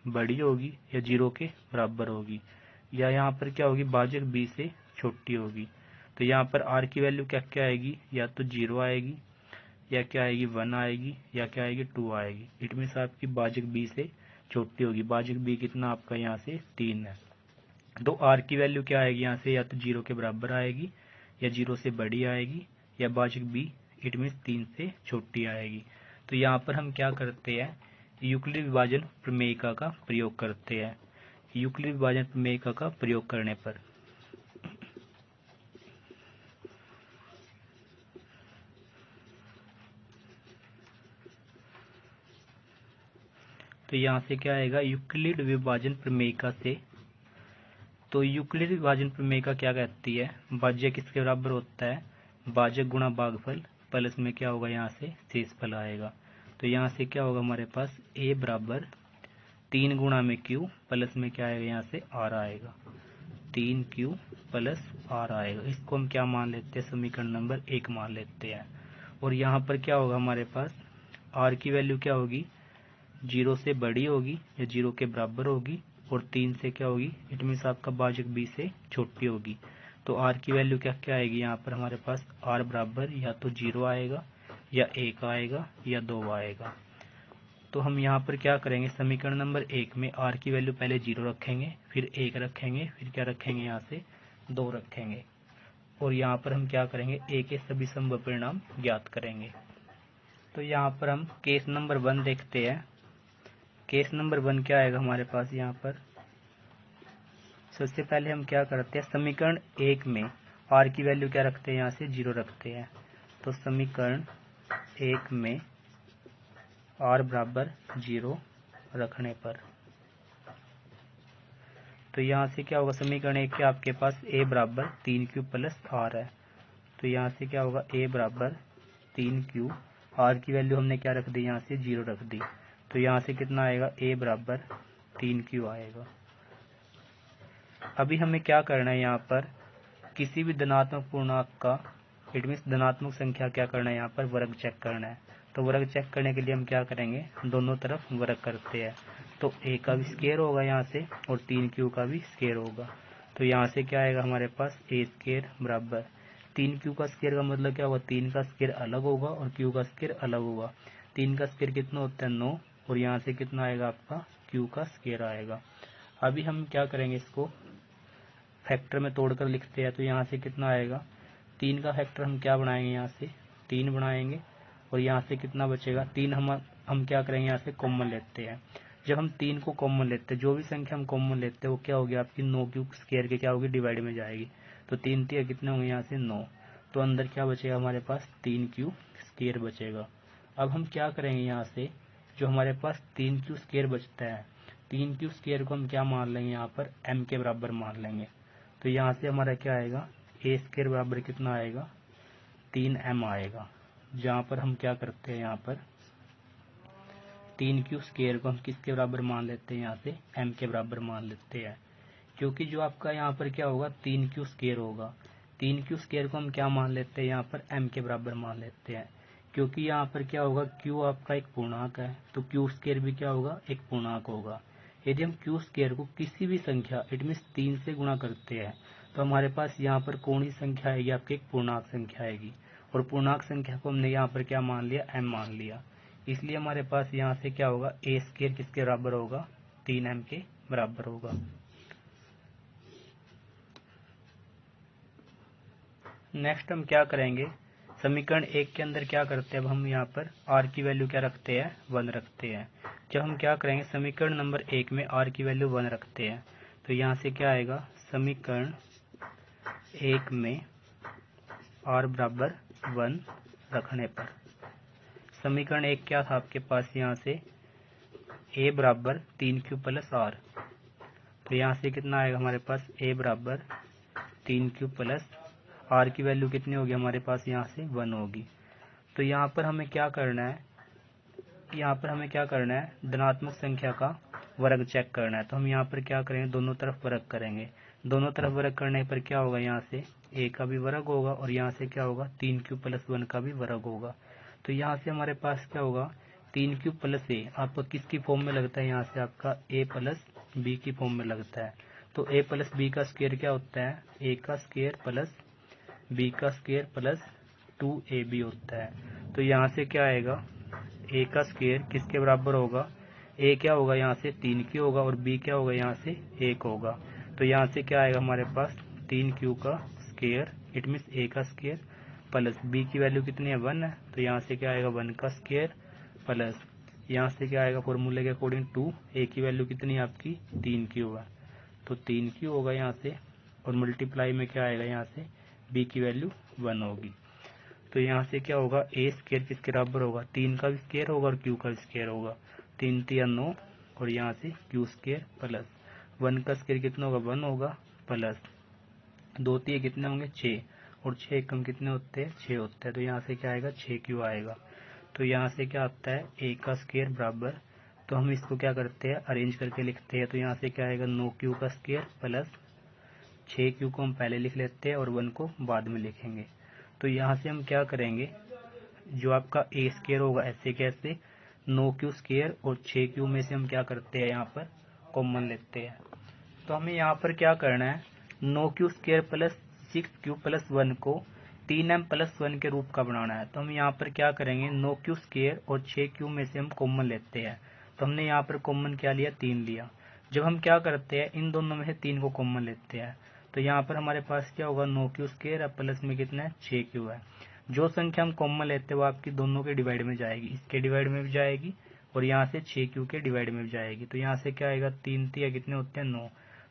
[SPEAKER 1] बड़ी होगी या 0 के बराबर होगी, या यहाँ पर क्या होगी, भाजक b से छोटी होगी। तो यहाँ पर r की वैल्यू क्या क्या आएगी, या तो 0 आएगी, या क्या आएगी 1 आएगी, या क्या आएगी 2 आएगी। इट मीन्स आपकी भाजक b से छोटी होगी। भाजक b कितना आपका यहाँ से 3 है, तो r की वैल्यू क्या आएगी यहाँ से, या तो 0 के बराबर आएगी, या 0 से बड़ी आएगी, या भाजक b इट मीन्स 3 से छोटी आएगी। तो यहाँ पर हम क्या करते हैं, यूक्लिड विभाजन प्रमेयिका का प्रयोग करते हैं। यूक्लिड विभाजन प्रमेयिका का प्रयोग करने पर तो यहाँ से क्या आएगा, यूक्लिड विभाजन प्रमेयिका से, तो यूक्लिड विभाजन प्रमेयिका क्या कहती है, भाज्य किसके बराबर होता है, भाजक गुणा भागफल प्लस में क्या होगा, यहाँ से शेषफल आएगा। तो यहाँ से क्या होगा हमारे पास, a बराबर 3 गुणा में q प्लस में क्या आएगा, यहाँ से r आएगा, 3q प्लस r आएगा। इसको हम क्या मान लेते हैं, समीकरण नंबर 1 मान लेते हैं। और यहाँ पर क्या होगा हमारे पास, r की वैल्यू क्या होगी, 0 से बड़ी होगी या 0 के बराबर होगी, और 3 से क्या होगी, इट मीन्स आपका भाजक b से छोटी होगी। तो r की वैल्यू क्या क्या आएगी, यहाँ पर हमारे पास r बराबर या तो 0 आएगा, या 1 आएगा, या 2 आएगा। तो हम यहाँ पर क्या करेंगे, समीकरण नंबर 1 में r की वैल्यू पहले 0 रखेंगे, फिर 1 रखेंगे, फिर क्या रखेंगे, यहाँ से 2 रखेंगे, और यहाँ पर हम क्या करेंगे, a के सभी संभव परिणाम ज्ञात करेंगे। तो यहाँ पर हम केस नंबर 1 देखते हैं। केस नंबर 1 क्या आएगा हमारे पास, यहाँ पर सबसे पहले हम क्या करते हैं, समीकरण 1 में r की वैल्यू क्या रखते हैं, यहाँ से 0 रखते हैं। तो समीकरण 1 में r बराबर 0 रखने पर, तो यहाँ से क्या होगा, समीकरण 1 के आपके पास a बराबर 3q प्लस r है। तो यहाँ से क्या होगा, a बराबर 3q, r की वैल्यू हमने क्या रख दी, यहाँ से 0 रख दी। तो यहाँ से कितना आएगा, a बराबर 3q आएगा। अभी हमें क्या करना है, यहाँ पर किसी भी धनात्मक पूर्णांक का, इट मीन्स धनात्मक संख्या क्या करना है, यहाँ पर वर्ग चेक करना है। तो वर्ग चेक करने के लिए हम क्या करेंगे, दोनों तरफ वर्ग करते हैं। तो a का भी स्क्वायर होगा यहाँ से, और 3q का भी स्क्वायर होगा। तो यहाँ से क्या आएगा हमारे पास, a स्क्वायर बराबर 3q का स्क्वायर का मतलब क्या होगा, 3 का स्क्वायर अलग होगा और q का स्क्वायर अलग होगा। 3 का स्क्वायर कितना होता है, 9, और यहाँ से कितना आएगा आपका, q का स्क्वायर आएगा। अभी हम क्या करेंगे, इसको फैक्टर में तोड़कर लिखते हैं। तो यहाँ से कितना आएगा, 3 का फैक्टर हम क्या बनाएंगे, यहाँ से 3 बनाएंगे, और यहाँ से कितना बचेगा, 3 हम क्या करेंगे, यहाँ से कॉमन लेते हैं। जब हम 3 को कॉमन लेते हैं, जो भी संख्या हम कॉमन लेते हैं वो क्या होगी आपकी, 9 क्यूब स्क्वायर के क्या होगी, डिवाइड में जाएगी। तो 3 3 कितने होंगे, यहाँ से 9। तो अंदर क्या बचेगा हमारे पास, 3 क्यूब स्क्वायर बचेगा। अब हम क्या करेंगे, यहाँ से जो हमारे पास 3 क्यूब स्क्वायर बचता है, 3 क्यूब स्क्वायर को हम क्या मान लेंगे, यहाँ पर m के बराबर मान लेंगे। तो यहाँ से हमारा क्या आएगा, a स्क्वायर बराबर कितना आएगा, 3m आएगा। जहाँ पर हम क्या करते हैं, यहाँ पर 3q स्क्वायर को हम किसके बराबर मान लेते हैं, यहाँ से m के बराबर मान लेते हैं। क्योंकि जो आपका यहाँ पर क्या होगा, 3q स्क्वायर होगा, 3q स्क्वायर को हम क्या मान लेते हैं, यहाँ पर m के बराबर मान लेते हैं। क्योंकि यहाँ पर क्या होगा, q आपका एक पूर्णांक है, तो q स्क्वायर भी क्या होगा, एक पूर्णांक होगा। यदि हम q स्क्वायर को किसी भी संख्या, इट मीन्स 3 से गुणा करते हैं, तो हमारे पास यहाँ पर कौन सी संख्या आएगी, आपकी एक पूर्णांक संख्या आएगी। और पूर्णांक संख्या को हमने यहाँ पर क्या मान लिया, m मान लिया। इसलिए हमारे पास यहाँ से क्या होगा, a स्क्वायर किसके बराबर होगा, 3m के बराबर होगा। नेक्स्ट हम क्या करेंगे, समीकरण 1 के अंदर क्या करते हैं, अब हम यहाँ पर r की वैल्यू क्या रखते हैं, 1 रखते हैं। जब हम क्या करेंगे, समीकरण नंबर 1 में r की वैल्यू 1 रखते हैं, तो यहाँ से क्या आएगा, समीकरण 1 में r बराबर 1 रखने पर। समीकरण 1 क्या था आपके पास यहाँ से, a बराबर 3q प्लस r। तो यहाँ से कितना आएगा हमारे पास, a बराबर 3q प्लस r की वैल्यू कितनी होगी हमारे पास, यहाँ से 1 होगी। तो यहाँ पर हमें क्या करना है, धनात्मक संख्या का वर्ग चेक करना है। तो हम यहाँ पर क्या करेंगे, दोनों तरफ वर्ग करेंगे। दोनों तरफ वर्ग करने पर क्या होगा, यहाँ से a का भी वर्ग होगा और यहाँ से क्या होगा, 3q प्लस 1 का भी वर्ग होगा। तो यहाँ से हमारे पास क्या होगा, 3q प्लस a आपको किसकी फॉर्म में लगता है, यहाँ से आपका a प्लस b की फॉर्म में लगता है। तो a प्लस b का स्क्वायर क्या होता है, a का स्क्वायर प्लस b का स्क्वायर प्लस 2ab होता है। तो यहाँ से क्या आएगा, a का स्क्वायर किसके बराबर होगा, a क्या होगा यहाँ से 3q होगा और b क्या होगा यहाँ से 1 होगा। तो यहाँ से क्या आएगा हमारे पास, 3q का स्क्वायर इट मीन्स a का स्क्वायर प्लस b की वैल्यू कितनी है, 1 है। तो यहाँ से क्या आएगा, 1 का स्क्वायर प्लस यहाँ से क्या आएगा, फॉर्मूले के अकॉर्डिंग 2, a की वैल्यू कितनी है आपकी 3q है। तो 3q होगा यहाँ से और मल्टीप्लाई में क्या आएगा, यहाँ से b की वैल्यू 1 होगी। तो यहाँ से क्या होगा, a स्क्वायर किसके बराबर होगा, 3 का भी स्क्वायर होगा और q का भी स्क्वायर होगा। 3 3 9 और यहाँ से q स्क्वायर प्लस 1 का स्क्वायर कितना होगा, 1 होगा प्लस 2 3 कितने होंगे 6 और 6 कम कितने होते हैं, 6 होते हैं। तो यहाँ से क्या आएगा, 6q आएगा। तो यहाँ से क्या आता है, a का स्क्वायर बराबर, तो हम इसको क्या करते हैं, अरेंज करके लिखते हैं। तो यहाँ से क्या आएगा, 9q का स्क्वायर प्लस 6q को हम पहले लिख लेते हैं और 1 को बाद में लिखेंगे। तो यहाँ से हम क्या करेंगे, जो आपका a स्क्वायर होगा ऐसे कैसे, 9q स्क्वायर और 6q में से हम क्या करते हैं, यहाँ पर कॉमन लेते हैं। तो हमें यहाँ पर क्या करना है, 9q square plus 6q plus 1 को 3m प्लस 1 के रूप का बनाना है। तो हम यहाँ पर क्या करेंगे, 9q स्क्वायर और 6q में से हम कॉमन लेते हैं। तो हमने यहाँ पर कॉमन क्या लिया, 3 लिया। जब हम क्या करते हैं, इन दोनों में से 3 को कॉमन लेते हैं। तो यहाँ पर हमारे पास क्या होगा, 9q स्क्वायर और प्लस में कितना है, 6q है। जो संख्या हम कॉमन लेते हैं वो आपकी दोनों के डिवाइड में जाएगी, इसके डिवाइड में भी जाएगी और यहाँ से 6q के डिवाइड में भी जाएगी। तो यहाँ से क्या आएगा, 3 3 कितने होते हैं 9।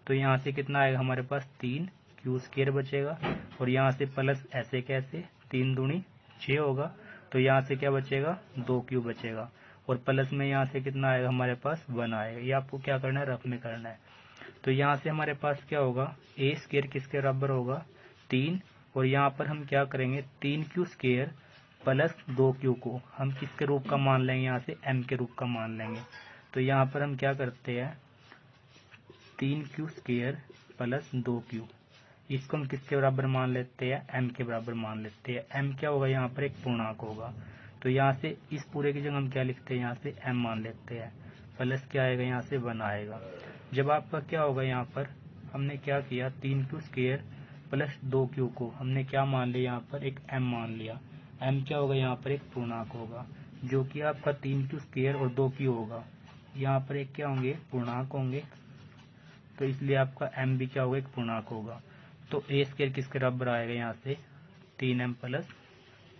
[SPEAKER 1] तो यहाँ से कितना आएगा हमारे पास, 3q स्क्वायर बचेगा और यहाँ से प्लस ऐसे कैसे, 3 दूनी 6 होगा। तो यहाँ से क्या बचेगा, 2q बचेगा और प्लस में यहाँ से कितना आएगा हमारे पास, 1 आएगा। ये आपको क्या करना है, रफ में करना है। तो यहाँ से हमारे पास क्या होगा, a स्क्वायर किसके बराबर होगा, 3 और यहाँ पर हम क्या करेंगे, 3q स्क्वायर प्लस 2q को हम किसके रूप का मान लेंगे, यहाँ से m के रूप का मान लेंगे। तो यहाँ पर हम क्या करते हैं, 3q स्क्वायर प्लस 2q, इसको हम किसके बराबर मान लेते हैं, m के बराबर मान लेते हैं। m क्या होगा, यहाँ पर एक पूर्णांक होगा। तो यहाँ से इस पूरे की जगह हम क्या लिखते हैं, यहाँ से m मान लेते हैं प्लस क्या आएगा, यहाँ से 1 आएगा। जब आपका क्या होगा, यहाँ पर हमने क्या किया, 3q स्क्वायर प्लस 2q को हमने क्या मान लिया, यहाँ पर एक m मान लिया। m क्या होगा, यहाँ पर एक पूर्णांक होगा जो कि आपका 3q स्क्वायर और 2q होगा, यहाँ पर एक क्या होंगे, पूर्णांक होंगे। तो इसलिए आपका m भी क्या होगा, एक पूर्णांक होगा। तो a स्क्वायर किसके बराबर आएगा, यहाँ से 3m प्लस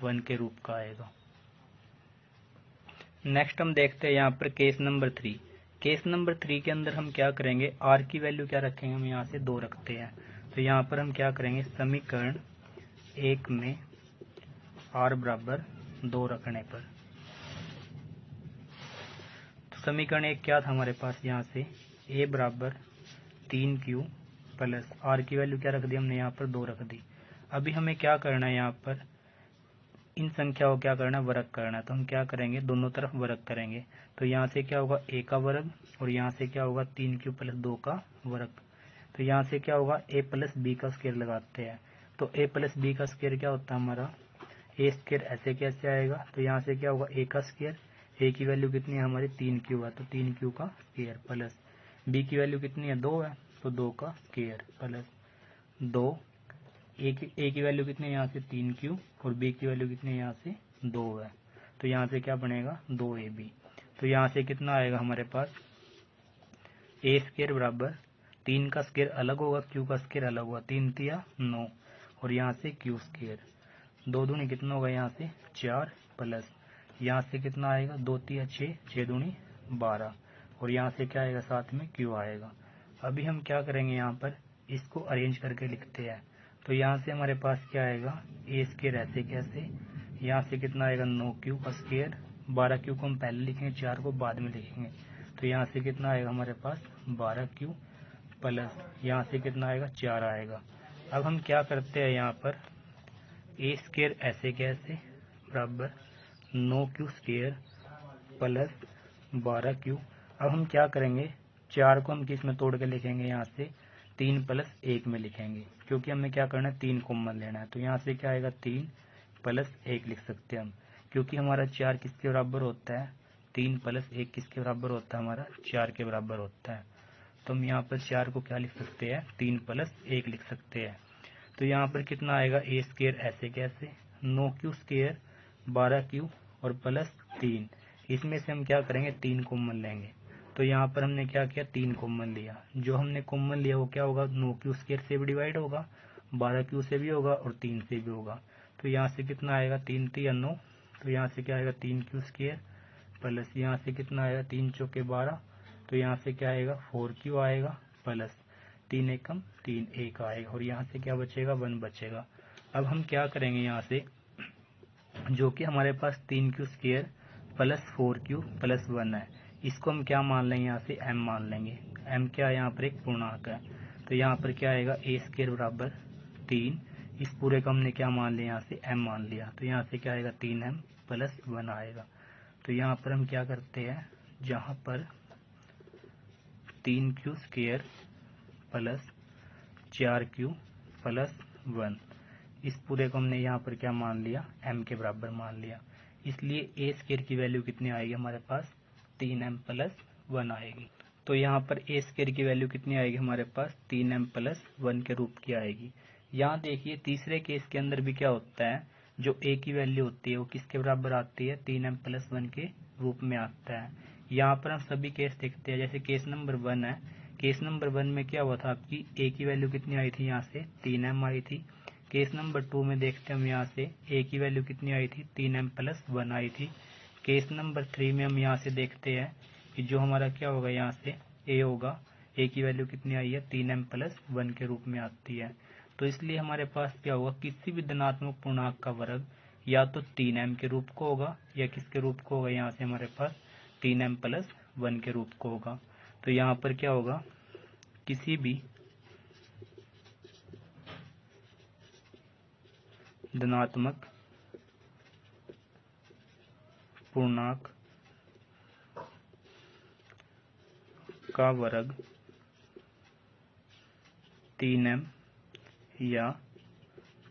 [SPEAKER 1] 1 के रूप का आएगा। नेक्स्ट हम देखते हैं यहाँ पर केस नंबर 3। केस नंबर 3 के अंदर हम क्या करेंगे, r की वैल्यू क्या रखेंगे, हम यहाँ से 2 रखते हैं। तो यहाँ पर हम क्या करेंगे, समीकरण 1 में r बराबर 2 रखने पर, तो समीकरण 1 क्या था हमारे पास, यहाँ से a बराबर 3q प्लस r की वैल्यू क्या रख दी हमने, यहाँ पर 2 रख दी। अभी हमें क्या करना है, यहाँ पर इन संख्याओं को क्या करना है, वर्ग करना है। तो हम क्या करेंगे, दोनों तरफ वर्ग करेंगे। तो यहाँ से क्या होगा, a का वर्ग और यहाँ से क्या होगा, 3q प्लस 2 का वर्ग। तो यहाँ से क्या होगा, a प्लस b का स्क्वायर लगाते हैं। तो a प्लस b का स्क्वायर क्या होता है हमारा, a स्क्वायर ऐसे कैसे आएगा। तो यहाँ से क्या होगा, a का स्क्वायर, a की वैल्यू कितनी है हमारी, 3q है तो 3q का स्क्वायर प्लस b की वैल्यू कितनी है, 2 है तो 2 का स्क्वायर प्लस 2, a की वैल्यू कितनी है यहाँ से 3q और b की वैल्यू कितनी है यहाँ से 2 है। तो यहाँ से क्या बनेगा, 2ab। तो यहाँ से कितना आएगा हमारे पास, a स्क्वायर बराबर 3 का स्क्वायर अलग होगा, q का स्क्वायर अलग होगा, 3 3 9 और यहाँ से q स्क्वायर, 2 दूनी कितना होगा यहाँ से 4 प्लस यहाँ से कितना आएगा, 2 3 6, 6 दूनी 12 और यहाँ से क्या आएगा, साथ में q आएगा। अभी हम क्या करेंगे, यहाँ पर इसको अरेंज करके लिखते हैं। तो यहाँ से हमारे पास क्या आएगा, ए स्क्वायर ऐसे कैसे, यहाँ से कितना आएगा 9q का स्क्वायर, 12q को हम पहले लिखेंगे, 4 को बाद में लिखेंगे। तो यहाँ से कितना आएगा हमारे पास 12q प्लस यहाँ से कितना आएगा 4 आएगा। अब हम क्या करते हैं, यहाँ पर ए स्क्वायर ऐसे कैसे बराबर 9q स्क्वायर प्लस 12q। अब हम क्या करेंगे, 4 को हम किस में तोड़ के लिखेंगे, यहाँ से 3 प्लस 1 में लिखेंगे, क्योंकि हमें क्या करना है 3 कॉमन लेना है। तो यहाँ से क्या आएगा 3 प्लस 1 लिख सकते हैं हम, क्योंकि हमारा 4 किसके बराबर होता है, 3 प्लस 1 किसके बराबर होता है, हमारा 4 के बराबर होता है। तो हम यहाँ पर 4 को क्या लिख सकते हैं, 3 प्लस 1 लिख सकते हैं। तो यहाँ पर कितना आएगा, ए स्क्वायर ऐसे कैसे 9q स्क्वायर 12q और प्लस 3, इसमें से हम क्या करेंगे 3 कॉमन लेंगे। तो यहाँ पर हमने क्या किया 3 कॉमन लिया, जो हमने कॉमन लिया वो क्या होगा 9q स्क्वायर से भी डिवाइड होगा, 12q से भी होगा और 3 से भी होगा। तो यहाँ से कितना आएगा 3 3 9, तो यहाँ से क्या आएगा 3q स्क्वायर प्लस यहाँ से कितना आएगा 3 चौके 12, तो यहाँ से क्या आएगा 4q आएगा प्लस 3 एकम 3 1 आएगा, और यहाँ से क्या बचेगा 1 बचेगा। अब हम क्या करेंगे, यहाँ से जो कि हमारे पास 3q square plus 4q plus 1 है, इसको हम क्या मान लेंगे, यहाँ से m मान लेंगे। m क्या है, यहाँ पर एक पूर्णांक है। तो यहाँ पर क्या आएगा ए स्क्वायर बराबर 3, इस पूरे को हमने क्या मान लिया, यहाँ से m मान लिया। तो यहाँ से क्या आएगा 3m प्लस 1 आएगा। तो यहाँ पर हम क्या करते हैं, जहाँ पर 3q square plus 4q plus 1, इस पूरे को हमने यहाँ पर क्या मान लिया, m के बराबर मान लिया, इसलिए ए स्क्वायर की वैल्यू कितनी आएगी हमारे पास 3m प्लस 1 आएगी। तो यहाँ पर ए स्क्वायर की वैल्यू कितनी आएगी हमारे पास 3m प्लस 1 के रूप की आएगी। यहाँ देखिए तीसरे केस के अंदर भी क्या होता है, जो ए की वैल्यू होती है वो किसके बराबर आती है, 3m प्लस 1 के रूप में आता है। यहाँ पर हम सभी केस देखते हैं, जैसे केस नंबर 1 है, केस नंबर 1 में क्या हुआ था, आपकी ए की वैल्यू कितनी आई थी, यहाँ से 3m आई थी। केस नंबर 2 में देखते हैं हम, यहाँ से ए की वैल्यू कितनी आई थी 3m प्लस 1 आई थी। केस नंबर 3 में हम यहाँ से देखते हैं कि जो हमारा क्या होगा, यहाँ से ए होगा, ए की वैल्यू कितनी आई है 3m प्लस 1 के रूप में आती है। तो इसलिए हमारे पास क्या होगा, किसी भी धनात्मक पूर्णांक का वर्ग या तो 3m के रूप को होगा या किसके रूप को होगा, यहाँ से हमारे पास 3m प्लस 1 के रूप को होगा। तो यहाँ पर क्या होगा, किसी भी धनात्मक पूर्णांक का वर्ग 3m या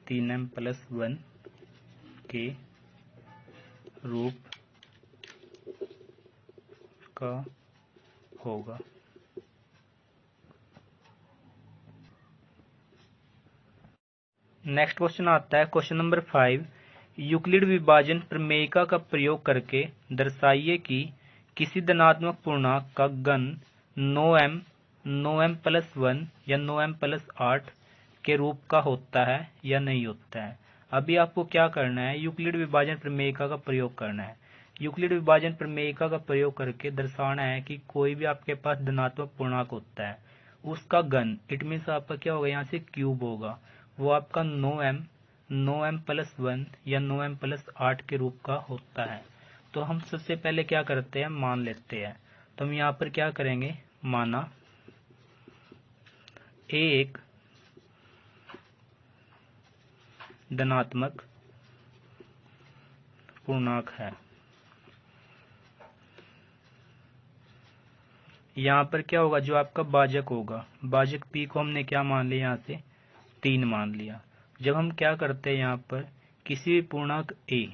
[SPEAKER 1] 3m प्लस 1 के रूप का होगा। नेक्स्ट क्वेश्चन आता है क्वेश्चन नंबर 5, यूक्लिड विभाजन प्रमेयिका का प्रयोग करके दर्शाइए कि किसी धनात्मक पूर्णांक का घन 9m 9m प्लस 1 या 9m प्लस 8 के रूप का होता है या नहीं होता है। अभी आपको क्या करना है, यूक्लिड विभाजन प्रमेयिका का प्रयोग करना है। यूक्लिड विभाजन प्रमेयिका का प्रयोग करके दर्शाना है कि कोई भी आपके पास धनात्मक पूर्णांक होता है, उसका घन, इट मीन्स आपका क्या होगा, यहाँ से क्यूब होगा, वो आपका 9m प्लस 1 या 9m प्लस 8 के रूप का होता है। तो हम सबसे पहले क्या करते हैं, मान लेते हैं। तो हम यहाँ पर क्या करेंगे, माना ए एक धनात्मक पूर्णांक है। यहाँ पर क्या होगा, जो आपका भाजक होगा, भाजक p को हमने क्या मान लिया, यहाँ से 3 मान लिया। जब हम क्या करते हैं, यहाँ पर किसी भी पूर्णांक a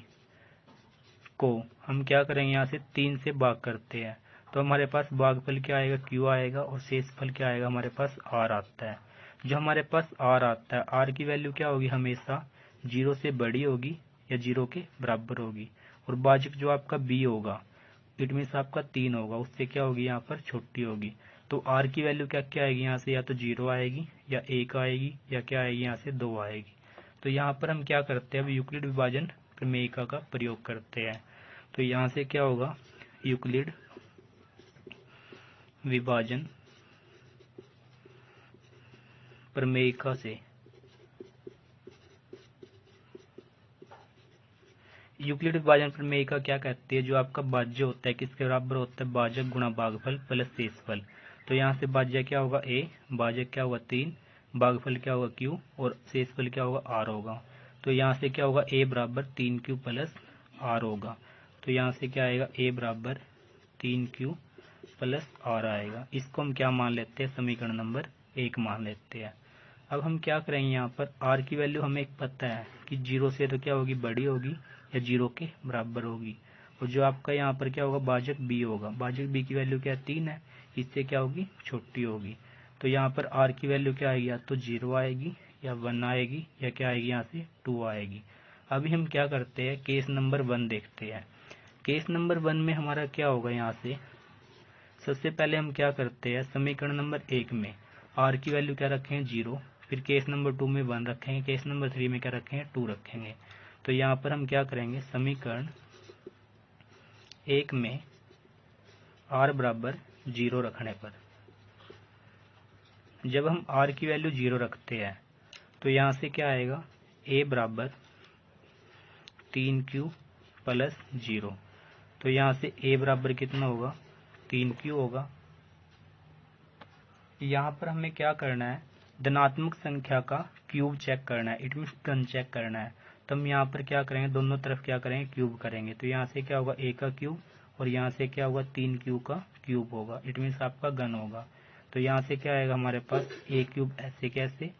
[SPEAKER 1] को हम क्या करेंगे, यहाँ से 3 से भाग करते हैं, तो हमारे पास भागफल क्या आएगा, q आएगा, और शेषफल क्या आएगा, हमारे पास r आता है। जो हमारे पास r आता है, r की वैल्यू क्या होगी, हमेशा 0 से बड़ी होगी या 0 के बराबर होगी, और भाजक जो आपका b होगा, इट मीन्स आपका 3 होगा, उससे क्या होगी, यहाँ पर छोटी होगी। तो r की वैल्यू क्या क्या आएगी, यहाँ से या तो 0 आएगी या 1 आएगी या क्या आएगी, यहाँ से 2 आएगी। तो यहाँ पर हम क्या करते हैं, अब यूक्लिड विभाजन प्रमेयिका का प्रयोग करते हैं। तो यहाँ से क्या होगा, यूक्लिड विभाजन प्रमेयिका से यूक्लिड विभाजन प्रमेय का क्या कहती है, जो आपका भाज्य होता है किसके बराबर होता है, भाजक गुणा भागफल प्लस शेषफल। तो यहाँ से भाज्य क्या होगा a, भाजक क्या होगा 3, भागफल क्या होगा q और शेषफल क्या होगा r होगा। तो यहाँ से क्या होगा a बराबर 3q प्लस r होगा। तो यहाँ से क्या आएगा a बराबर 3q प्लस r आएगा। इसको हम क्या मान लेते हैं, समीकरण नंबर 1 मान लेते हैं। अब हम क्या करेंगे, यहाँ पर r की वैल्यू हमें पता है कि 0 से तो क्या होगी, बड़ी होगी या 0 के बराबर होगी। और जो आपका यहाँ पर क्या होगा, भाजक b होगा, भाजक b की वैल्यू क्या है 3 है, इससे क्या होगी, छोटी होगी। तो यहाँ पर r की वैल्यू क्या आएगी, या तो 0 आएगी या 1 आएगी या क्या आएगी, यहाँ से 2 आएगी। अभी हम क्या करते हैं, केस नंबर 1 देखते हैं। केस नंबर 1 में हमारा क्या होगा, यहाँ से सबसे पहले हम क्या करते हैं, समीकरण नंबर 1 में r की वैल्यू क्या रखें 0, फिर केस नंबर 2 में 1 रखेंगे, केस नंबर 3 में क्या रखेंगे 2 रखेंगे। तो यहाँ पर हम क्या करेंगे, समीकरण 1 में r बराबर 0 रखने पर, जब हम r की वैल्यू 0 रखते हैं तो यहाँ से क्या आएगा, a बराबर 3q प्लस 0। तो यहाँ से a बराबर कितना होगा, 3q होगा। यहाँ पर हमें क्या करना है, धनात्मक संख्या का क्यूब चेक करना है, इट मीन्स घन चेक करना है। तो हम यहाँ पर क्या करेंगे, दोनों तरफ क्या करेंगे, क्यूब करेंगे। तो यहाँ से क्या होगा a का क्यूब और यहाँ से क्या होगा 3q का क्यूब होगा, इट मीन्स आपका घन होगा। तो यहाँ से क्या आएगा हमारे पास a क्यूब, ऐसे कैसे,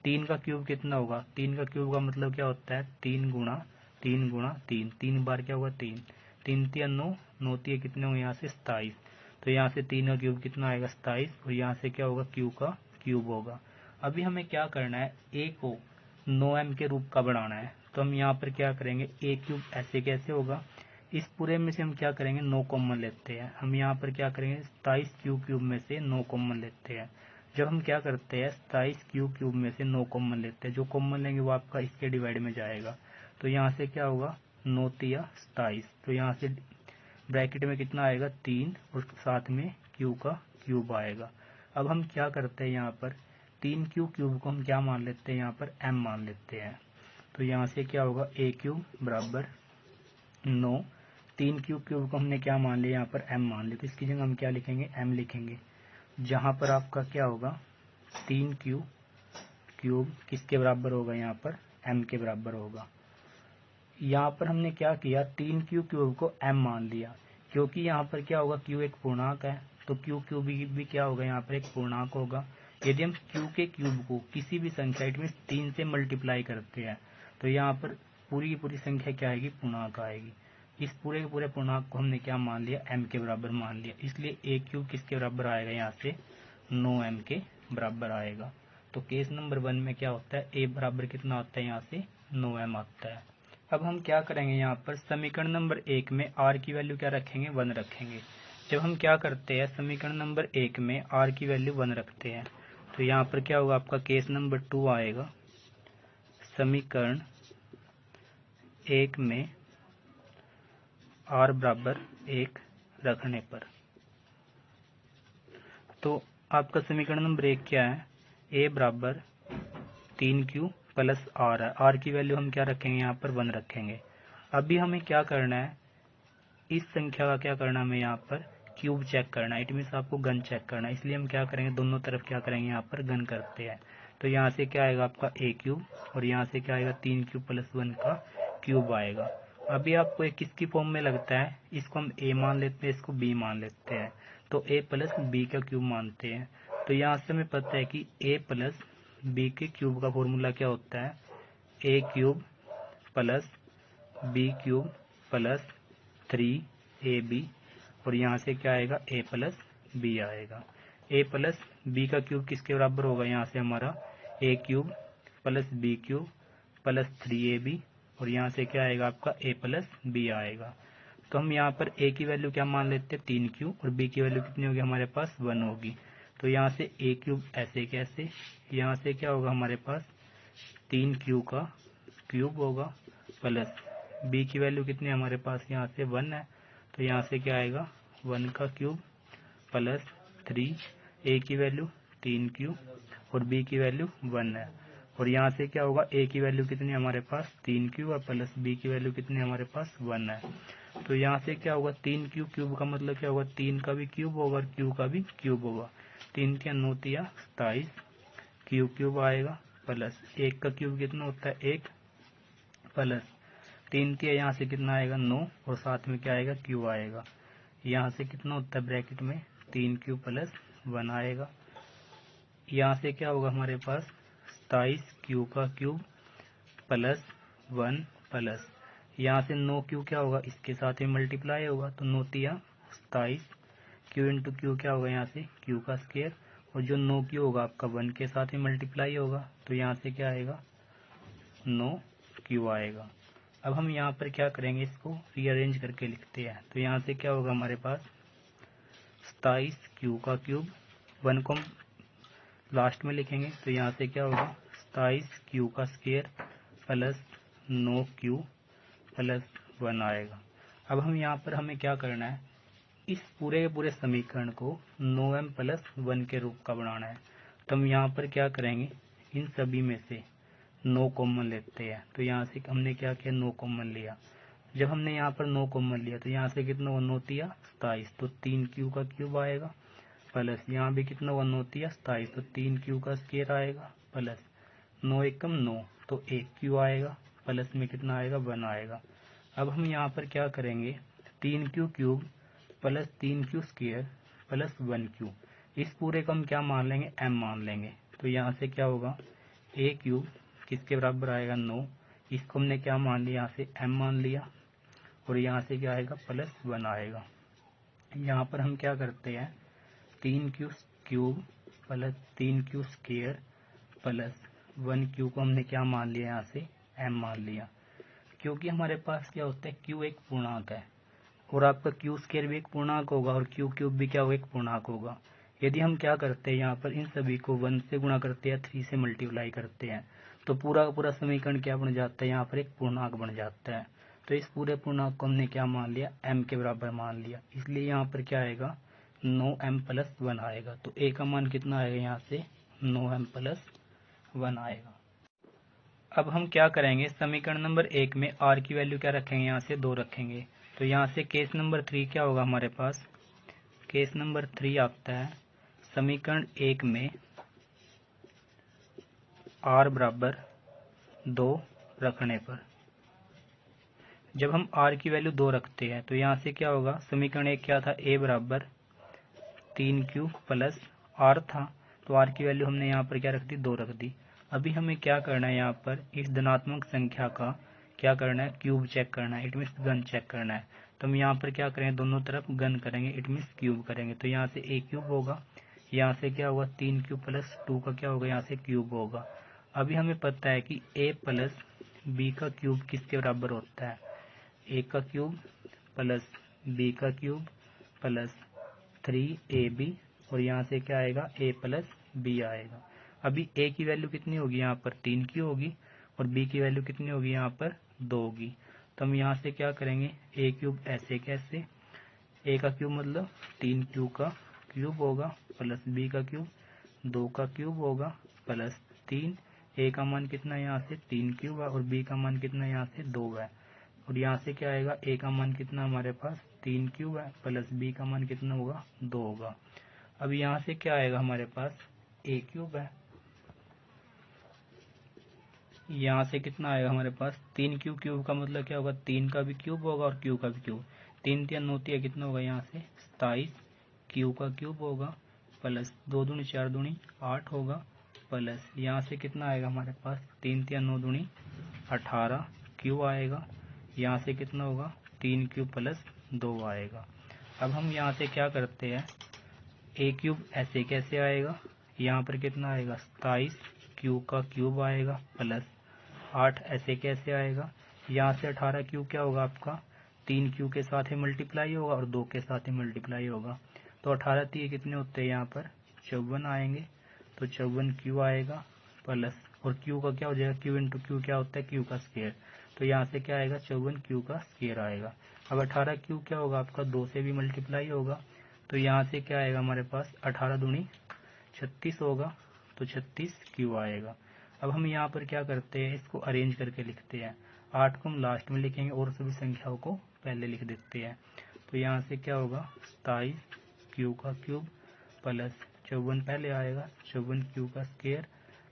[SPEAKER 1] 3 का क्यूब कितना होगा, 3 का क्यूब का मतलब क्या होता है, 3 गुणा 3 गुणा 3, 3 बार क्या होगा 3, 3 3 9, 9 3 कितने होंगे यहाँ से 27। तो यहाँ से 3 का क्यूब कितना आएगा 27 और यहाँ से क्या होगा q का क्यूब होगा। अभी हमें क्या करना है, a को 9m के रूप का बनाना है। तो हम यहाँ पर क्या करेंगे, a क्यूब ऐसे कैसे होगा, इस पूरे में से हम क्या करेंगे 9 कॉमन लेते हैं। हम यहाँ पर क्या करेंगे 27 q क्यूब में से 9 कॉमन लेते हैं। जब हम क्या करते हैं 27 q क्यूब में से 9 कॉमन लेते हैं, जो कॉमन लेंगे वो आपका इसके डिवाइड में जाएगा। तो यहाँ से क्या होगा 9 तिया 27, तो यहाँ से ब्रैकेट में कितना आएगा 3 और साथ में q का क्यूब आएगा। अब हम क्या करते हैं, यहाँ पर 3q क्यूब को हम क्या मान लेते हैं, यहाँ पर m मान लेते हैं। तो यहाँ से क्या होगा a क्यूब बराबर 9, 3q क्यूब को हमने क्या मान लिया, यहाँ पर m मान लिया। तो इसकी जगह हम क्या लिखेंगे, m लिखेंगे, जहाँ पर आपका क्या होगा 3q क्यूब किसके बराबर होगा, यहाँ पर m के बराबर होगा। यहाँ पर हमने क्या किया, 3q क्यूब को m मान लिया, क्योंकि यहाँ पर क्या होगा q एक पूर्णांक है, तो q क्यूब भी क्या होगा, यहाँ पर एक पूर्णांक होगा। यदि हम q के क्यूब को किसी भी संख्या इट मीन्स 3 से मल्टीप्लाई करते हैं तो यहाँ पर पूरी की पूरी संख्या क्या आएगी, पूर्णांक आएगी। इस पूरे के पूरे पूर्णांक को हमने क्या मान लिया, m के बराबर मान लिया, इसलिए a क्यूब किसके बराबर आएगा, यहाँ से 9m के बराबर आएगा। तो केस नंबर 1 में क्या होता है, a बराबर कितना होता है, यहाँ से 9m आता है। अब हम क्या करेंगे, यहाँ पर समीकरण नंबर 1 में r की वैल्यू क्या रखेंगे, 1 रखेंगे। जब हम क्या करते हैं समीकरण नंबर 1 में r की वैल्यू 1 रखते हैं तो यहाँ पर क्या होगा, आपका केस नंबर 2 आएगा, समीकरण 1 में r बराबर 1 रखने पर। तो आपका समीकरण नंबर 1 क्या है, a बराबर 3q प्लस r है, r की वैल्यू हम क्या रखेंगे, यहाँ पर 1 रखेंगे। अभी हमें क्या करना है, इस संख्या का क्या करना है, हमें यहाँ पर क्यूब चेक करना है, इट मीन्स आपको घन चेक करना है। इसलिए हम क्या करेंगे, दोनों तरफ क्या करेंगे, यहाँ पर घन करते हैं। तो यहाँ से क्या आएगा आपका a क्यूब और यहाँ से क्या आएगा 3q प्लस 1 का क्यूब आएगा। अभी आपको एक किसकी फॉर्म में लगता है, इसको हम a मान लेते हैं, इसको b मान लेते हैं, तो a प्लस b का क्यूब मानते हैं। तो यहाँ से हमें पता है कि a प्लस b के क्यूब का फॉर्मूला क्या होता है, a cube plus b cube plus 3ab और यहाँ से क्या आएगा a प्लस बी आएगा। a प्लस बी का क्यूब किसके बराबर होगा, यहाँ से हमारा a cube plus B cube plus 3ab और यहाँ से क्या आएगा आपका a प्लस बी आएगा। तो हम यहाँ पर a की वैल्यू क्या मान लेते हैं 3q और b की वैल्यू कितनी होगी, हमारे पास 1 होगी। तो यहाँ से a क्यूब ऐसे कैसे, यहाँ से क्या होगा हमारे पास 3q का क्यूब होगा प्लस b की वैल्यू कितनी है हमारे पास, यहाँ से 1 है, तो यहाँ से क्या आएगा 1 का क्यूब प्लस 3, a की वैल्यू 3q और b की वैल्यू 1 है। और यहाँ से क्या होगा, ए की वैल्यू कितनी है हमारे पास 3q है, प्लस बी की वैल्यू कितनी है हमारे पास 1 है। तो यहाँ से क्या होगा 3q क्यूब का मतलब क्या होगा 3 का भी क्यूब होगा और q का भी क्यूब होगा। 3 के 9 तिया 27 क्यूब क्यूब आएगा, प्लस 1 का क्यूब कितना होता है 1, प्लस 3 तिया यहाँ से कितना आएगा 9 और साथ में क्या आएगा q आएगा। यहाँ से कितना होता है ब्रैकेट में 3q प्लस 1 आएगा। यहाँ से क्या होगा हमारे पास 27 क्यू का क्यूब प्लस 1 प्लस यहाँ से 9q क्या होगा इसके साथ में मल्टीप्लाई होगा, तो 9 तिया 27 क्यू इंटू क्यू क्या होगा यहाँ से q का स्क्वायर, और जो 9q होगा आपका 1 के साथ में मल्टीप्लाई होगा, तो यहाँ से क्या आएगा 9q आएगा। अब हम यहाँ पर क्या करेंगे, इसको रीअरेंज करके लिखते हैं। तो यहाँ से क्या होगा हमारे पास 27 क्यू का क्यूब 1 को लास्ट में लिखेंगे, तो यहाँ से क्या होगा 27 क्यू का स्क्वायर प्लस 9q प्लस 1 आएगा। अब हम यहाँ पर हमें क्या करना है, इस पूरे के पूरे समीकरण को 9m प्लस 1 के रूप का बनाना है। तो हम यहाँ पर क्या करेंगे, इन सभी में से 9 कॉमन लेते हैं। तो यहाँ से हमने क्या किया 9 कॉमन लिया। जब हमने यहाँ पर 9 कॉमन लिया तो यहाँ से कितना 1 होती है 27, तो 3q का क्यूब आएगा, प्लस यहाँ भी कितना 1 होती है 27, तो 3q का स्क्वायर आएगा, प्लस 9 एकम 9 तो 1q आएगा, प्लस में कितना आएगा 1 आएगा। अब हम यहाँ पर क्या करेंगे 3q cube plus 3q square plus 1q, इस पूरे को हम क्या मान लेंगे m मान लेंगे। तो यहाँ से क्या होगा a क्यूब किसके बराबर आएगा 9, इसको हमने क्या मान लिया यहाँ से m मान लिया, और यहाँ से क्या आएगा प्लस 1 आएगा। यहाँ पर हम क्या करते हैं 3q cube plus 3q square plus 1q को हमने क्या मान लिया यहाँ से m मान लिया, क्योंकि हमारे पास क्या होता है q एक पूर्णांक है और आपका q स्क्वायर भी एक पूर्णांक होगा और q क्यूब भी क्या होगा एक पूर्णांक होगा। यदि हम क्या करते हैं यहाँ पर इन सभी को 1 से गुणा करते हैं 3 से मल्टीप्लाई करते हैं तो पूरा का पूरा समीकरण क्या बन जाता है यहाँ पर एक पूर्णांक बन जाता है। तो इस पूरे पूर्णांक को हमने क्या मान लिया m के बराबर मान लिया, इसलिए यहाँ पर क्या आएगा 9m प्लस 1 आएगा। तो a का मान कितना आएगा यहाँ से 9m प्लस 1 आएगा। अब हम क्या करेंगे समीकरण नंबर 1 में r की वैल्यू क्या रखेंगे यहाँ से 2 रखेंगे। तो यहाँ से केस नंबर 3 क्या होगा हमारे पास, केस नंबर 3 आता है समीकरण 1 में r बराबर 2 रखने पर। जब हम r की वैल्यू 2 रखते हैं तो यहाँ से क्या होगा समीकरण 1 क्या था a बराबर 3q प्लस r था, तो r की वैल्यू हमने यहाँ पर क्या रख दी 2 रख दी। अभी हमें क्या करना है यहाँ पर इस धनात्मक संख्या का क्या करना है क्यूब चेक करना है, इट मीन्स घन चेक करना है। तो हम यहाँ पर क्या करेंगे दोनों तरफ घन करेंगे, इट मीन्स क्यूब करेंगे। तो यहाँ से a क्यूब होगा, यहाँ से क्या होगा 3q प्लस 2 का क्या होगा यहाँ से क्यूब होगा। अभी हमें पता है कि a प्लस b का क्यूब किसके बराबर होता है, a का क्यूब प्लस b का क्यूब प्लस 3ab, और यहाँ से क्या आएगा a प्लस b आएगा। अभी a की वैल्यू कितनी होगी यहाँ पर 3q होगी और b की वैल्यू कितनी होगी यहाँ पर 2 होगी। तो हम यहाँ से क्या करेंगे a क्यूब ऐसे कैसे, a का क्यूब मतलब 3q का क्यूब होगा प्लस b का क्यूब 2 का क्यूब होगा प्लस 3, a का मान कितना है यहाँ से 3q है और b का मान कितना है यहाँ से 2 है, और यहाँ से क्या आएगा a का मान कितना हमारे पास 3q है प्लस b का मान कितना होगा 2 होगा। अब यहाँ से क्या आएगा हमारे पास a क्यूब है, यहाँ से कितना आएगा हमारे पास 3q क्यूब का मतलब क्या होगा 3 का भी क्यूब होगा और q का भी क्यूब, 3 तिया 9 तिया कितना होगा यहाँ से 27 q का क्यूब होगा प्लस 2 दूनी 4 दूनी 8 होगा, प्लस यहाँ से कितना आएगा हमारे पास 3 तिया 9 दूनी 18 q आएगा, यहाँ से कितना होगा 3q प्लस 2 आएगा। अब हम यहाँ से क्या करते हैं a क्यूब ऐसे कैसे आएगा, यहाँ पर कितना आएगा 27 q का क्यूब आएगा प्लस 8 ऐसे कैसे आएगा, यहाँ से 18 क्यू क्या होगा आपका 3q के साथ ही मल्टीप्लाई होगा और 2 के साथ ही मल्टीप्लाई होगा, तो 18 3 कितने होते हैं यहाँ पर 54 आएंगे, तो 54q आएगा प्लस और q का क्या हो जाएगा q इंटू क्यू क्या होता है q का स्क्वायर, तो यहाँ से क्या आएगा 54q का स्क्वायर आएगा। अब 18q क्या होगा आपका 2 से भी मल्टीप्लाई होगा, तो यहाँ से क्या आएगा हमारे पास 18 दूनी 36 होगा, तो 36q आएगा। अब हम यहाँ पर क्या करते हैं, इसको अरेंज करके लिखते हैं। 8 को हम लास्ट में लिखेंगे और सभी संख्याओं को पहले लिख देते हैं। तो यहाँ से क्या होगा, 27 क्यू का क्यूब प्लस 54 पहले आएगा, 54 क्यू का स्क्वायर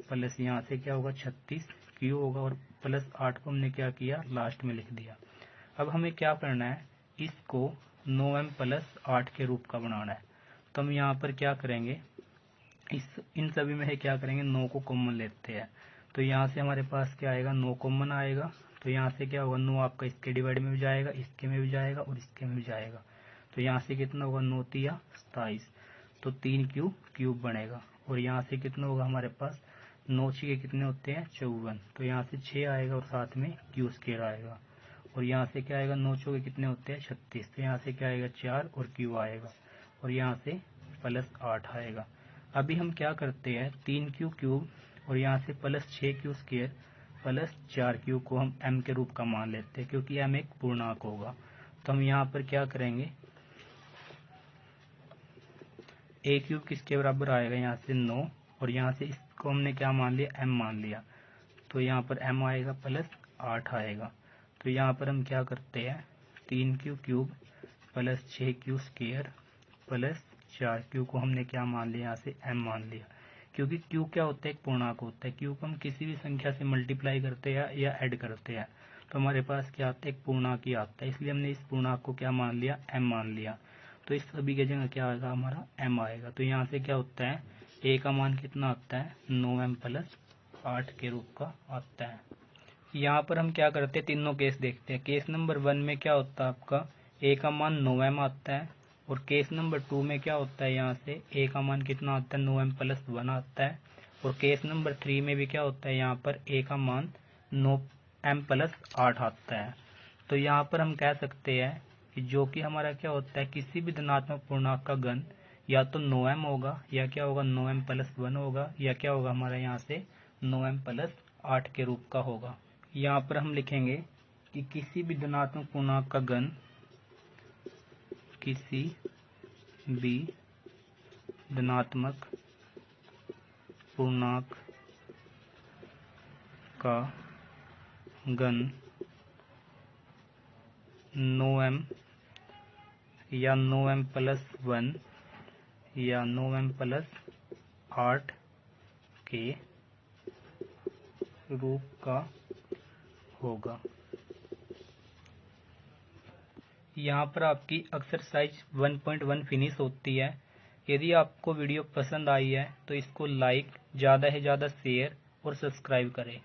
[SPEAKER 1] प्लस यहाँ से क्या होगा 36 क्यू होगा और प्लस 8 को हमने क्या किया, लास्ट में लिख दिया। अब हमें क्या करना है, इसको 9m प्लस 8 के रूप का बनाना है। तो हम यहाँ पर क्या करेंगे, इन सभी में से क्या करेंगे, 9 को कॉमन लेते हैं। तो यहाँ से हमारे पास क्या आएगा, 9 कॉमन आएगा। तो यहाँ से क्या होगा, 9 आपका इसके डिवाइड में भी जाएगा, इसके में भी जाएगा और इसके में भी जाएगा। तो यहाँ से कितना होगा, 9 तिया 27, तो 3 क्यू क्यूब बनेगा। और यहाँ से कितना होगा हमारे पास, 9 छः कितने होते हैं 54, तो यहाँ से 6 आएगा और साथ में क्यू स्क्वायर आएगा। और यहाँ से क्या आएगा, 9 चौके कितने होते हैं 36, तो यहाँ से क्या आएगा 4 और क्यू आएगा और यहाँ से प्लस 8 आएगा। अभी हम क्या करते हैं, 3 क्यू क्यूब और यहाँ से plus 6 Q square plus 4 Q को हम m के रूप का मान लेते हैं, क्योंकि m एक पूर्णांक होगा। तो हम यहाँ पर क्या करेंगे, a क्यूब किसके बराबर आएगा, यहाँ से 9 और यहाँ से इसको हमने क्या मान लिया, m मान लिया। तो यहाँ पर m आएगा प्लस 8 आएगा। तो यहाँ पर हम क्या करते हैं, 3 Q cube plus 6 Q square plus 4 Q को हमने क्या मान लिया, यहाँ से m मान लिया। क्योंकि q क्या होता है, एक पूर्णांक होता है। q को हम किसी भी संख्या से मल्टीप्लाई करते हैं या ऐड करते हैं तो हमारे पास क्या आता है, एक पूर्णांक ही आता है। इसलिए हमने इस पूर्णांक को क्या मान लिया, m मान लिया। तो इस सभी की जगह क्या आएगा, हमारा m आएगा। तो यहाँ से क्या होता है, a का मान कितना आता है, 9m प्लस 8 के रूप का आता है। यहाँ पर हम क्या करते हैं, तीनों केस देखते हैं। केस नंबर 1 में क्या होता है, आपका a का मान 9m आता है और केस नंबर 2 में क्या होता है, यहाँ से a का मान कितना आता है, 9m प्लस 1 आता है। और केस नंबर 3 में भी क्या होता है, यहाँ पर a का मान 9m प्लस 8 आता है। तो यहाँ पर हम कह सकते हैं कि जो कि हमारा क्या होता है, किसी भी धनात्मक पूर्णांक का घन या तो 9m होगा या क्या होगा 9m प्लस 1 होगा या क्या होगा हमारा यहाँ से 9m प्लस 8 के रूप का होगा। यहाँ पर हम लिखेंगे कि किसी भी धनात्मक पूर्णांक का घन, किसी भी धनात्मक पूर्णांक का घन 9m या 9m प्लस 1 या 9m प्लस 8 के रूप का होगा। यहाँ पर आपकी एक्सरसाइज 1.1 फिनिश होती है। यदि आपको वीडियो पसंद आई है तो इसको लाइक, ज़्यादा से ज़्यादा शेयर और सब्सक्राइब करें।